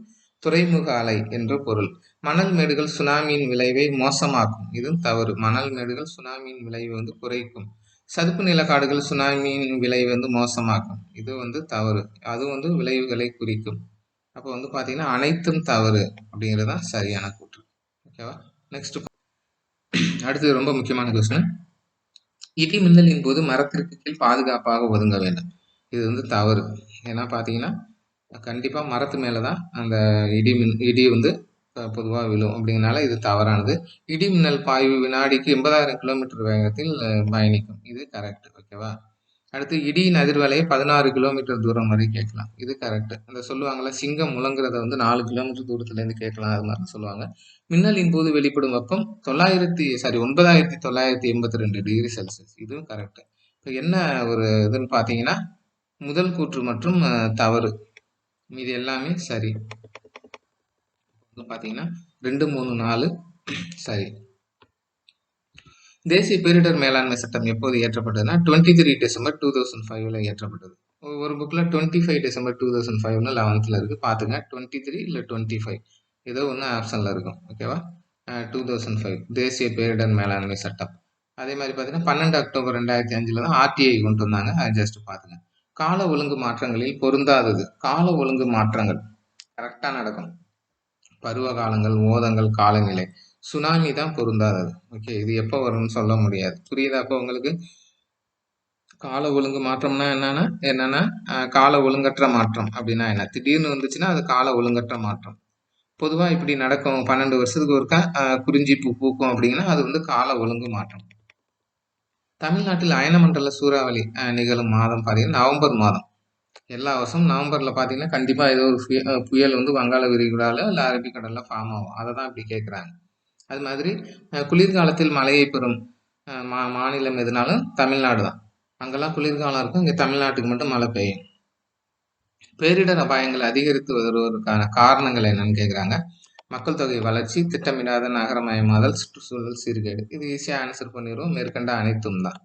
துறைமுக அலை என்று பொருள். மணல் மேடுகள் சுனாமியின் விளைவை மோசமாக்கும். இதுவும் தவறு. மணல் மேடுகள் சுனாமியின் விளைவை வந்து குறைக்கும். சதுப்பு நிலக்காடுகள் சுனாமியின் விளைவை வந்து மோசமாக்கும். இது வந்து தவறு. அது வந்து விளைவுகளை குறிக்கும். அப்போ வந்து பார்த்தீங்கன்னா அனைத்தும் தவறு அப்படிங்கிறது தான் சரியான கூற்று. ஓகேவா? நெக்ஸ்ட் அடுத்து ரொம்ப முக்கியமான கொஸ்டின். இடி மின்னலின் போது மரத்திற்கு கீழ் பாதுகாப்பாக ஒதுங்க வேண்டும். இது வந்து தவறு. ஏன்னா பார்த்தீங்கன்னா கண்டிப்பாக மரத்து மேலே தான் அந்த இடி வந்து பொதுவாக விழும். அப்படிங்கிறனால இது தவறானது. இடி மின்னல் பாய்வு வினாடிக்கு 80,000 கிலோமீட்டர் வேகத்தில் பயணிக்கும். இது கரெக்ட். ஓகேவா? அடுத்து இடியின் அதிர்வலை 16 கிலோமீட்டர் தூரம் வரை கேட்கலாம். இது கரெக்ட். அந்த சொல்லுவாங்கல்ல சிங்கம் முழங்குறத வந்து 4 கிலோமீட்டர் தூரத்துலேருந்து கேட்கலாம். அது மாதிரி சொல்லுவாங்க. மின்னலின் போது வெளிப்படும் வெப்பம் 9982 டிகிரி செல்சியஸ். இதுவும் கரெக்ட். இப்போ என்ன ஒரு இதுன்னு பார்த்தீங்கன்னா முதல் கூற்று மற்றும் தவறு. மீதி எல்லாமே சரி. பார்த்தீங்கன்னா 2, 3, 4 சரி. தேசிய பேரிடர் மேலாண்மை சட்டம் எப்போது இயற்றப்பட்டதுன்னா 23 டிசம்பர் 2005ல இயற்றப்பட்டது. ஒரு புக்கில் 25 டிசம்பர் 2005ன்னு 11th இருக்கு. பார்த்துங்க 23 இல்லை 25 ஏதோ ஒன்று ஆப்ஷனில் இருக்கும். ஓகேவா? 2005 தேசிய பேரிடர் மேலாண்மை சட்டம். அதே மாதிரி பார்த்தீங்கன்னா 12 அக்டோபர் 2005 தான் ஆர்டிஐ கொண்டு வந்தாங்க. ஜஸ்ட் பார்த்துங்க. கால ஒழுங்கு மாற்றங்களில் பொருந்தாதது. கால ஒழுங்கு மாற்றங்கள் கரெக்டாக நடக்கும். பருவ காலங்கள், ஓதங்கள், காலநிலை. சுனாமி தான் பொருந்தாதது. ஓகே, இது எப்போ வரும்னு சொல்ல முடியாது. புரியுதா? அப்போ உங்களுக்கு கால ஒழுங்கு மாற்றம்னா என்னன்னா கால ஒழுங்கற்ற மாற்றம் அப்படின்னா என்ன? திடீர்னு வந்துச்சுன்னா அது கால ஒழுங்கற்ற மாற்றம். பொதுவா இப்படி நடக்கும். 12 வருஷத்துக்கு ஒருக்கா குறிஞ்சி பூ பூக்கும் அப்படின்னா அது வந்து கால ஒழுங்கு மாற்றம். தமிழ்நாட்டில் அயனமண்டல சூறாவளி நிகழும் மாதம் பார்த்தீங்கன்னா நவம்பர் மாதம். எல்லா வருஷமும் நவம்பர்ல பார்த்தீங்கன்னா கண்டிப்பா ஏதோ ஒரு புயல் வந்து வங்காள விரிகுடால இல்லை அரபிக்கடல்ல ஃபார்ம் ஆகும். அதை தான் இப்படி கேட்குறாங்க. அது மாதிரி குளிர்காலத்தில் மழையை பெறும் மாநிலம் எதுனாலும் தமிழ்நாடு தான். அங்கெல்லாம் குளிர்காலம் இருக்கும். இங்கே தமிழ்நாட்டுக்கு மட்டும் மழை பெய்யும். பேரிடர் அபாயங்கள் அதிகரித்து வருவதற்கான காரணங்கள் என்னன்னு கேட்குறாங்க. மக்கள் தொகை வளர்ச்சி, திட்டமிடாத நகரமயமாதல், சுற்றுச்சூழல் சீர்கேடு. இது ஈஸியாக ஆன்சர் பண்ணிடுவோம். மேற்கண்ட அனைத்தும் தான்.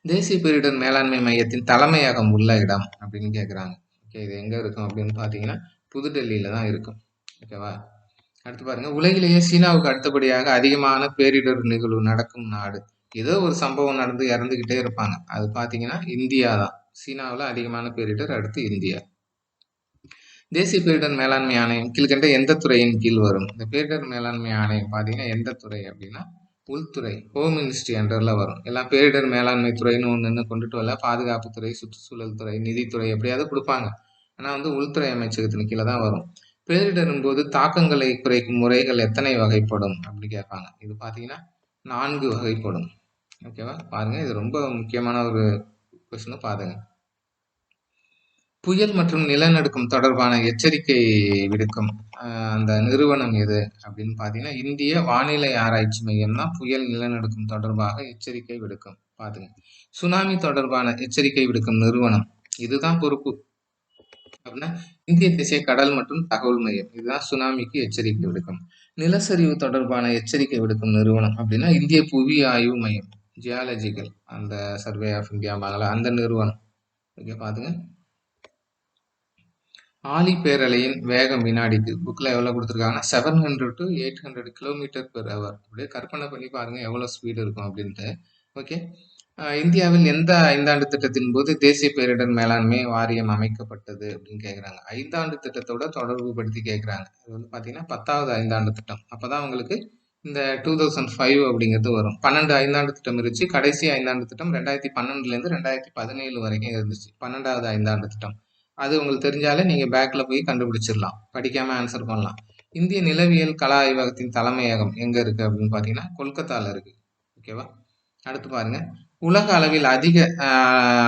தேசிய பேரிடர் மேலாண்மை மையத்தின் தலைமையகம் உள்ள இடம் அப்படின்னு கேட்குறாங்க. ஓகே, இது எங்கே இருக்கும் அப்படின்னு பார்த்தீங்கன்னா புதுடெல்லியில தான் இருக்கும். ஓகேவா? அடுத்து பாருங்க. உலகிலேயே சீனாவுக்கு அடுத்தபடியாக அதிகமான பேரிடர் நிகழ்வு நடக்கும் நாடு. ஏதோ ஒரு சம்பவம் நடந்து இறந்துகிட்டே இருப்பாங்க. அது பார்த்தீங்கன்னா இந்தியா தான். சீனாவில் அதிகமான பேரிடர், அடுத்து இந்தியா. தேசிய பேரிடர் மேலாண்மை ஆணையம் கீழ்கண்ட எந்த துறையின் கீழ் வரும்? இந்த பேரிடர் மேலாண்மை ஆணையம் பார்த்தீங்கன்னா எந்த துறை அப்படின்னா உள்துறை, ஹோம் மினிஸ்ட்ரி அண்டர்ல வரும். எல்லாம் பேரிடர் மேலாண்மை துறைன்னு ஒன்று கொண்டுட்டு வரல. பாதுகாப்புத்துறை, சுற்றுச்சூழல் துறை, நிதித்துறை எப்படியாவது கொடுப்பாங்க. ஆனால் வந்து உள்துறை அமைச்சகத்தின் கீழே தான் வரும். பேரிடரின் போது தாக்கங்களை குறைக்கும் முறைகள் எத்தனை வகைப்படும் அப்படின்னு கேட்பாங்க. இது பார்த்தீங்கன்னா 4 வகைப்படும். ஓகேவா? பாருங்க, இது ரொம்ப முக்கியமான ஒரு கொஸ்டின். பாருங்க. புயல் மற்றும் நிலநடுக்கம் தொடர்பான எச்சரிக்கை விடுக்கும் அந்த நிறுவனம் எது அப்படின்னு பார்த்தீங்கன்னா இந்திய வானிலை ஆராய்ச்சி மையம் தான் புயல் நிலநடுக்கம் தொடர்பாக எச்சரிக்கை விடுக்கும். பாருங்க. சுனாமி தொடர்பான எச்சரிக்கை விடுக்கும் நிறுவனம் இதுதான் பொறுப்பு. அப்படின்னா இந்திய தேசிய கடல் மற்றும் தகவல் மையம். இதுதான் சுனாமிக்கு எச்சரிக்கை விடுக்கும். நிலச்சரிவு தொடர்பான எச்சரிக்கை விடுக்கும் நிறுவனம் அப்படின்னா இந்திய புவி ஆய்வு மையம். ஜியாலஜிக்கல் அந்த சர்வே ஆஃப் இந்தியாம்பாங்கல்ல அந்த நிறுவனம். ஓகே பாத்துங்க. ஆழி பேரலையின் வேகம் வினாடிக்கு புக்ல எவ்வளவு கொடுத்துருக்காங்கன்னா 700 to 800 கிலோமீட்டர் பெர் ஹவர். அப்படியே கற்பனை பண்ணி பாருங்க எவ்வளவு ஸ்பீடு இருக்கும் அப்படின்ட்டு. ஓகே. இந்தியாவில் எந்த 5 ஆண்டு திட்டத்தின் போது தேசிய பேரிடர் மேலாண்மை வாரியம் அமைக்கப்பட்டது அப்படின்னு கேட்குறாங்க. 5 ஆண்டு திட்டத்தோட தொடர்பு படுத்தி கேட்குறாங்க. அது வந்து பார்த்தீங்கன்னா 10வது 5 ஆண்டு திட்டம். அப்பதான் உங்களுக்கு இந்த 2005 அப்படிங்கிறது வரும். 12 5 ஆண்டு திட்டம் இருந்துச்சு. கடைசி 5 ஆண்டு திட்டம் 2012லேருந்து 2017 வரைக்கும் இருந்துச்சு. 12வது 5 ஆண்டு திட்டம். அது உங்களுக்கு தெரிஞ்சாலே நீங்க பேக்ல போய் கண்டுபிடிச்சிடலாம். படிக்காம ஆன்சர் பண்ணலாம். இந்திய நிலவியல் கல ஆய்வகத்தின் தலைமையகம் எங்க இருக்கு அப்படின்னு பார்த்தீங்கன்னா கொல்கத்தால இருக்கு. ஓகேவா? அடுத்து பாருங்க. உலக அளவில் அதிக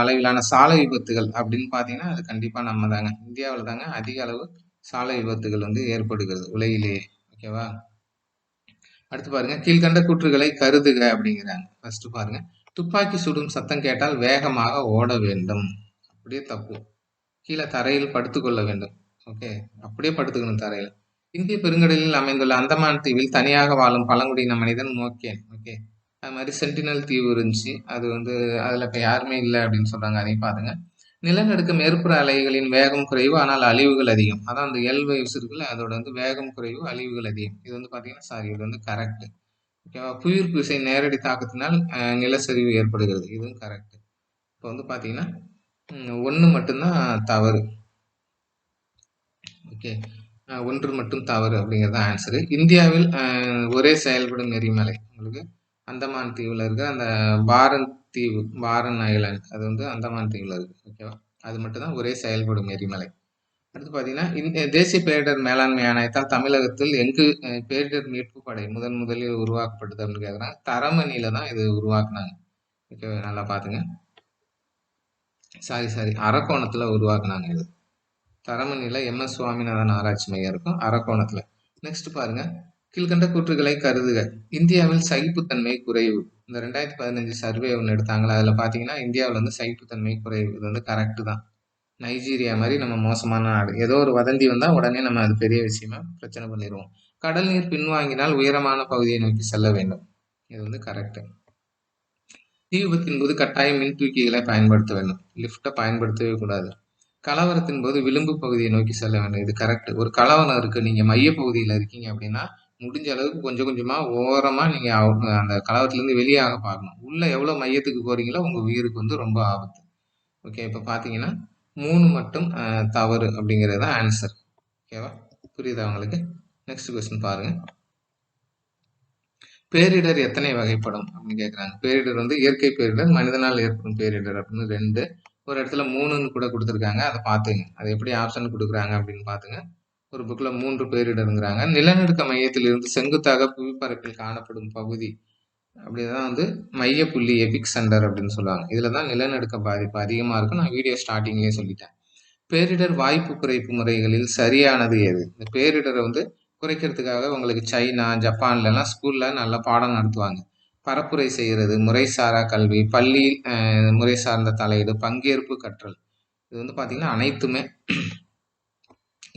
அளவிலான சாலை விபத்துகள் அப்படின்னு பார்த்தீங்கன்னா அது கண்டிப்பா நம்ம தாங்க. இந்தியாவில் தாங்க அதிக அளவு சாலை விபத்துகள் வந்து ஏற்படுகிறது உலகிலேயே. ஓகேவா? அடுத்து பாருங்க. கீழ்கண்ட கூற்றுகளை கருதுக அப்படிங்கிறாங்க. ஃபர்ஸ்ட் பாருங்க. துப்பாக்கி சுடும் சத்தம் கேட்டால் வேகமாக ஓட வேண்டும். அப்படியே தப்பு. கீழே தரையில் படுத்துக்கொள்ள வேண்டும். ஓகே, அப்படியே படுத்துக்கணும் தரையில. இந்திய பெருங்கடலில் அமைந்துள்ள அந்தமான் தீவில் தனியாக வாழும் பழங்குடியின மனிதன் மோக்கேன். ஓகே, அது மாதிரி சென்டினல் தீவு இருந்துச்சு. அது வந்து அதுல இப்ப யாருமே இல்லை அப்படின்னு சொல்றாங்க. அதையும் பாருங்க. நிலநடுக்க மேற்புற அலைகளின் வேகம் குறைவு ஆனால் அழிவுகள் அதிகம். அதான் அந்த எல் வேவ்ஸ் இருக்குல்ல, அதோட வந்து வேகம் குறைவு, அழிவுகள் அதிகம். இது வந்து பாத்தீங்கன்னா சாரி, இது வந்து கரெக்ட். ஓகேவா? புவியீர்ப்பு விசை நேரடி தாக்கத்தினால் நிலச்சரிவு ஏற்படுகிறது. இதுவும் கரெக்ட். இப்போ வந்து பாத்தீங்கன்னா ஒன்று மட்டும்தான் தவறு. ஓகே, ஒன்று மட்டும் தவறு அப்படிங்கிறது ஆன்சரு. இந்தியாவில் ஒரே செயல்படும் எரிமலை உங்களுக்கு அந்தமான் தீவில் இருக்க அந்த பாரன் தீவு, பாரன் ஐலாண்ட், அது வந்து அந்தமான் தீவில் இருக்கு. ஓகேவா? அது மட்டும் தான் ஒரே செயல்படும் எரிமலை. அடுத்து பார்த்தீங்கன்னா இந்த தேசிய பேரிடர் மேலாண்மை ஆணையத்தால் தமிழகத்தில் எங்கு பேரிடர் மீட்பு படை முதலில் உருவாக்கப்பட்டது அப்படின்னு கேட்குறாங்க. தரமணியில தான் இது உருவாக்குனாங்க. ஓகே, நல்லா பாத்துங்க. சாரி, அரக்கோணத்துல உருவாக்குனாங்க இது. தரமணியில எம்.எஸ். சுவாமிநாதன் ஆராய்ச்சி மையம் இருக்கும், அரக்கோணத்துல. நெக்ஸ்ட் பாருங்க. கீழ்கண்ட கூற்றுகளை கருதுக. இந்தியாவில் சகிப்புத்தன்மை குறைவு. இந்த 2015 சர்வே ஒன்று எடுத்தாங்களா, அதுல பாத்தீங்கன்னா இந்தியாவில் வந்து சகிப்புத்தன்மை குறைவு. இது வந்து கரெக்ட் தான். நைஜீரியா மாதிரி நம்ம மோசமான நாடு. ஏதோ ஒரு வதந்தி வந்தா உடனே நம்ம அது பெரிய விஷயமா பிரச்சனை பண்ணிடுவோம். கடல் நீர் பின்வாங்கினால் உயரமான பகுதியை நோக்கி செல்ல வேண்டும். இது வந்து கரெக்ட். தீ விபத்தின் போது கட்டாயம் மின் தூக்கிகளை பயன்படுத்த வேண்டும். லிப்ட பயன்படுத்தவே கூடாது. கலவரத்தின் போது விளிம்பு பகுதியை நோக்கி செல்ல வேண்டும். இது கரெக்ட். ஒரு கலவரம் இருக்கு, நீங்க மைய பகுதியில இருக்கீங்க அப்படின்னா முடிஞ்ச அளவுக்கு கொஞ்சம் கொஞ்சமா ஓரமா நீங்க அந்த கலவரத்துல இருந்து வெளியாக பார்க்கணும். உள்ள எவ்வளவு மையத்துக்கு போறீங்களோ உங்க உயிருக்கு வந்து ரொம்ப ஆபத்து. ஓகே, இப்ப பாத்தீங்கன்னா 3 மட்டும் தவறு அப்படிங்கிறது தான் ஆன்சர். ஓகேவா? புரியுதா உங்களுக்கு? நெக்ஸ்ட் கொஸ்டின் பாருங்க. பேரிடர் எத்தனை வகைப்படும் அப்படின்னு கேட்குறாங்க. பேரிடர் வந்து இயற்கை பேரிடர், மனிதனால் ஏற்படும் பேரிடர் அப்படின்னு 2. ஒரு இடத்துல 3ன்னு கூட கொடுத்துருக்காங்க. அதை பார்த்துங்க. அது எப்படி ஆப்ஷன் கொடுக்குறாங்க அப்படின்னு பார்த்துங்க. ஒரு புக்ல 3 பேரிடருங்கிறாங்க. நிலநடுக்க மையத்தில் இருந்து செங்குத்தாக புவிப்பரப்பில் காணப்படும் பகுதி அப்படிதான் வந்து மைய புள்ளி எபிக் சென்டர் அப்படின்னு சொல்லுவாங்க. இதுல தான் நிலநடுக்க பாதிப்பு அதிகமா இருக்கும். நான் வீடியோ ஸ்டார்டிங்லேயே சொல்லிட்டேன். பேரிடர் வாய்ப்பு குறைப்பு முறைகளில் சரியானது எது? இந்த பேரிடரை வந்து குறைக்கிறதுக்காக உங்களுக்கு சைனா, ஜப்பான்ல எல்லாம் ஸ்கூல்ல நல்லா பாடம் நடத்துவாங்க. பரப்புரை செய்கிறது, முறைசாரா கல்வி, பள்ளி முறை சார்ந்த தலையீடு, பங்கேற்பு கற்றல். இது வந்து பாத்தீங்கன்னா அனைத்துமே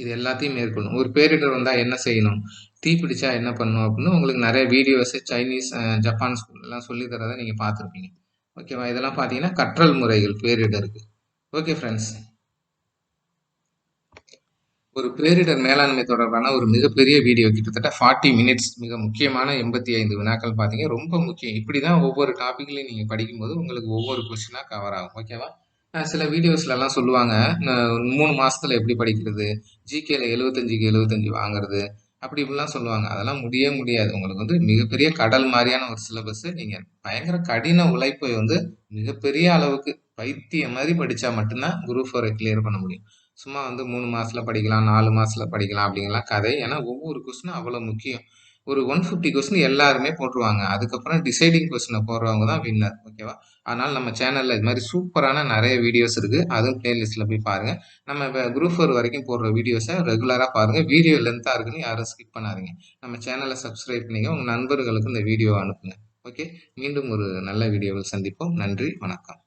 இது எல்லாத்தையும் மேற்கொள்ளும். ஒரு பேரிடர் வந்தா என்ன செய்யணும், தீ பிடிச்சா என்ன பண்ணணும் அப்படின்னு உங்களுக்கு நிறைய வீடியோஸ் சைனீஸ், ஜப்பான் ஸ்கூல் எல்லாம் சொல்லி தரதை நீங்க பார்த்துருப்பீங்க. ஓகேவா? இதெல்லாம் பாத்தீங்கன்னா கற்றல் முறைகள் பேரிடருக்கு. ஓகே ஃப்ரெண்ட்ஸ், ஒரு பேரிடர் மேலாண்மை தொடர்பான ஒரு மிகப்பெரிய வீடியோ, கிட்டத்தட்ட 40 மினிட்ஸ், மிக முக்கியமான 85 வினாக்கள் பார்த்தீங்க. ரொம்ப முக்கியம். இப்படிதான் ஒவ்வொரு டாபிக்லையும் நீங்க படிக்கும்போது உங்களுக்கு ஒவ்வொரு கொஸ்டினா கவர் ஆகும். ஓகேவா? சில வீடியோஸ்ல எல்லாம் சொல்லுவாங்க 3 மாசத்துல எப்படி படிக்கிறது, ஜிகேல 75க்கு 75 வாங்குறது, அப்படி இப்படிலாம் சொல்லுவாங்க. அதெல்லாம் முடியவே முடியாது. உங்களுக்கு வந்து மிகப்பெரிய கடல் மாதிரியான ஒரு சிலபஸ். நீங்க பயங்கர கடின உழைப்பை வந்து மிகப்பெரிய அளவுக்கு பைத்தியம் மாதிரி படிச்சா மட்டும்தான் குரூப் 4 கிளியர் பண்ண முடியும். சும்மா வந்து 3 மாசத்துல படிக்கலாம், 4 மாசத்துல படிக்கலாம் அப்படிங்கலாம் கதை. ஏன்னா ஒவ்வொரு கொஸ்டினும் அவ்வளவு முக்கியம். ஒரு 150 கொஸ்டின் எல்லாருமே போட்டுருவாங்க. அதுக்கப்புறம் டிசைடிங் கொஸ்டினை போடுறவங்க தான் வின்னர். ஓகேவா? அதனால நம்ம சேனல்ல இது மாதிரி சூப்பரான நிறைய வீடியோஸ் இருக்கு. அதுவும் பிளேலிஸ்ட்ல போய் பாருங்க. நம்ம இப்போ குரூப் 4 வரைக்கும் போடுற வீடியோஸை ரெகுலரா பாருங்க. வீடியோ லென்த்தா இருக்குன்னு யாரும் ஸ்கிப் பண்ணாதீங்க. நம்ம சேனலை சப்ஸ்கிரைப் பண்ணிங்க. உங்க நண்பர்களுக்கு இந்த வீடியோ அனுப்புங்க. ஓகே, மீண்டும் ஒரு நல்ல வீடியோவில் சந்திப்போம். நன்றி, வணக்கம்.